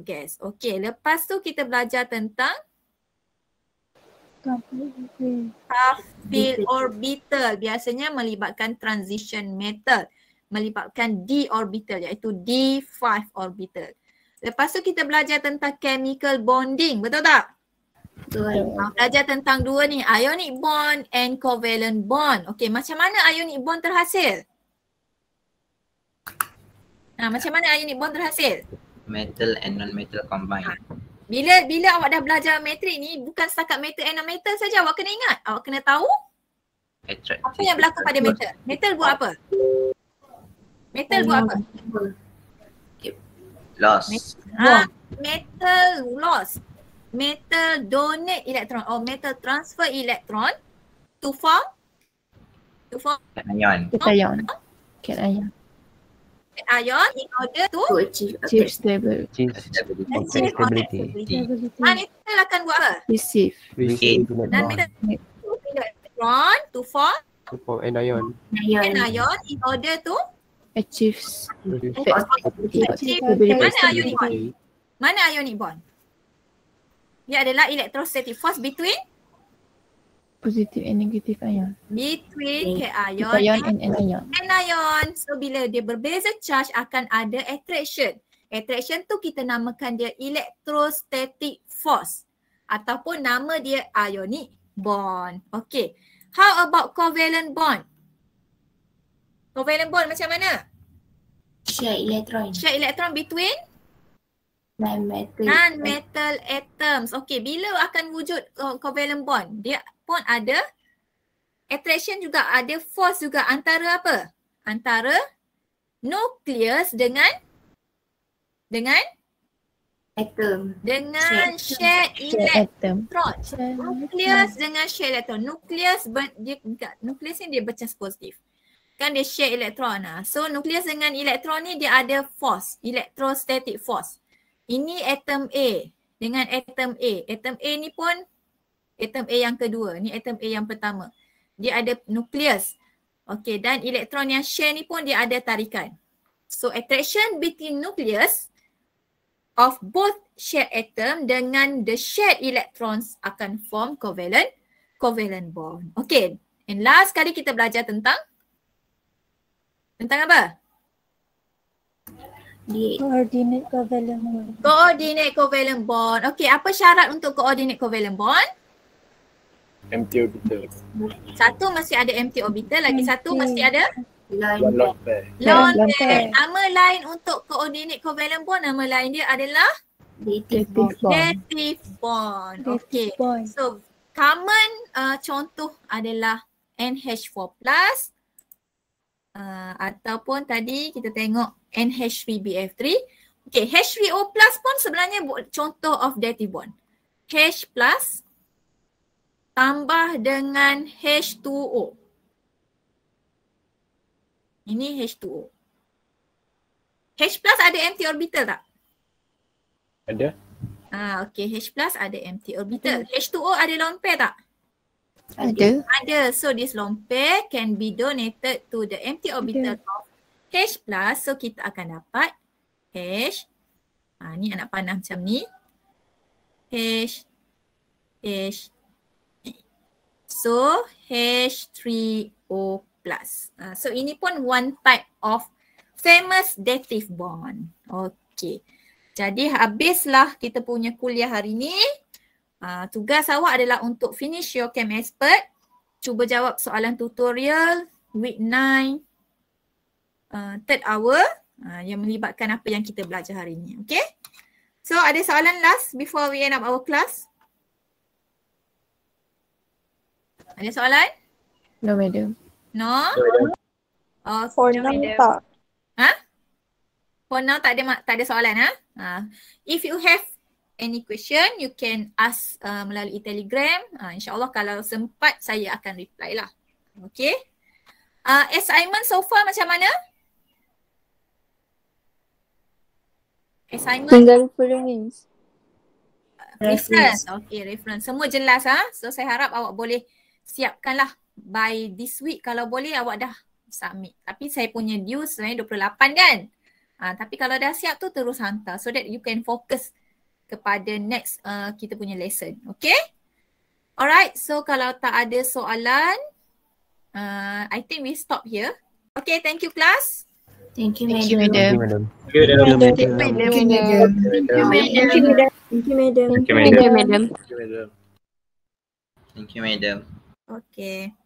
Speaker 1: gas. Okay, lepas tu kita belajar tentang half-filled orbital. Biasanya melibatkan transition metal. Melibatkan d orbital iaitu d5 orbital. Lepas tu kita belajar tentang chemical bonding. Betul tak?
Speaker 2: Betul.
Speaker 1: Belajar tentang dua ni, ionic bond and covalent bond. Okay, macam mana ionic bond terhasil? Macam mana ionic bond terhasil?
Speaker 5: Metal and non-metal combined.
Speaker 1: Bila awak dah belajar metrik ni, bukan setakat metal and non-metal saja, awak kena ingat. Awak kena tahu apa yang berlaku pada metal. Metal buat apa? Metal buat apa?
Speaker 5: Loss.
Speaker 1: Metal loss. Metal donate electron or metal transfer electron to form
Speaker 5: Ion.
Speaker 4: Cation. Cation.
Speaker 1: ion in order to
Speaker 4: Achieve stability.
Speaker 3: Stability.
Speaker 1: metal akan buat apa?
Speaker 4: Receive.
Speaker 1: Dan metal electron to form
Speaker 8: And ion.
Speaker 1: an ion in order to
Speaker 4: Achieve
Speaker 1: mana ionic bond? Mana ionic bond? Dia adalah electrostatic force between
Speaker 4: positive and negative ion.
Speaker 1: cation
Speaker 4: and anion.
Speaker 1: Anion. So bila dia berbeza charge akan ada attraction. Attraction tu kita namakan dia electrostatic force ataupun nama dia ionic bond. Okay. How about covalent bond? Covalent bond macam mana?
Speaker 2: Share electron.
Speaker 1: Share electron between non-metal atoms. Okay, bila akan wujud covalent bond? Dia pun ada attraction juga, ada force juga antara apa? Antara nukleus dengan
Speaker 2: Atom.
Speaker 1: dengan share
Speaker 4: Atom.
Speaker 1: electron. Nukleus dengan share electron. Nukleus ni dia bercas positif. Kan dia share electron. So nukleus dengan elektron ni dia ada force, electrostatic force. Ini atom A dengan atom A. Atom A ni pun atom A yang kedua. Ni atom A yang pertama. Dia ada nukleus. Okay, dan elektron yang share ni pun dia ada tarikan. So attraction between nucleus of both shared atom dengan the shared electrons akan form covalent bond. Okay, and last kali kita belajar tentang apa?
Speaker 6: Coordinate covalent bond.
Speaker 1: Coordinate covalent bond. Okey, apa syarat untuk coordinate covalent bond?
Speaker 8: Empty orbital.
Speaker 1: Satu mesti ada empty orbital, lagi satu mesti ada
Speaker 2: Lone pair.
Speaker 1: lone
Speaker 4: Lone
Speaker 1: pair.
Speaker 4: pair.
Speaker 1: Nama lain untuk coordinate covalent bond, nama lain dia adalah
Speaker 2: Dative
Speaker 4: Dative bond.
Speaker 1: dative bond. Okey.
Speaker 6: Bond.
Speaker 1: So, common contoh adalah NH4+, ataupun tadi kita tengok NH3BF3. Okay, H3O+ pun sebenarnya contoh of dative bond. H+ tambah dengan H2O. Ini H2O. H+ ada empty orbital tak?
Speaker 8: Ada?
Speaker 1: Okay, H+ ada empty orbital. H2O ada lone pair tak?
Speaker 4: Ada.
Speaker 1: Ada. So this lone pair can be donated to the empty orbital of H+. So kita akan dapat H. Ni anak panah macam ni. H. So H3O+. So ini pun one type of famous dative bond. Okay. Jadi habislah kita punya kuliah hari ni. Tugas awak adalah untuk finish your Chem Expert. Cuba jawab soalan tutorial week 9 third hour yang melibatkan apa yang kita belajar hari ni. Okay? So ada soalan last before we end up our class? Ada soalan?
Speaker 4: No, madam.
Speaker 1: No? Okay.
Speaker 6: For now tak.
Speaker 1: For now tak ada soalan If you have any question, you can ask melalui Telegram. InsyaAllah kalau sempat saya akan reply lah. Okay. Assignment so far macam mana? Assignment?
Speaker 6: Tinggal reference.
Speaker 1: Reference. Okay, reference. Semua jelas So saya harap awak boleh siapkanlah by this week. Kalau boleh awak dah submit. Tapi saya punya due sebenarnya 28 kan? Tapi kalau dah siap tu terus hantar so that you can focus kepada next kita punya lesson. Okay? Alright, so kalau tak ada soalan, I think we stop here. Okay, thank you class.
Speaker 2: Thank you,
Speaker 4: Thank you,
Speaker 2: madam.
Speaker 4: madam.
Speaker 3: Thank you, madam.
Speaker 6: Thank you, madam. Thank you, madam.
Speaker 5: Thank you, madam.
Speaker 1: Okay.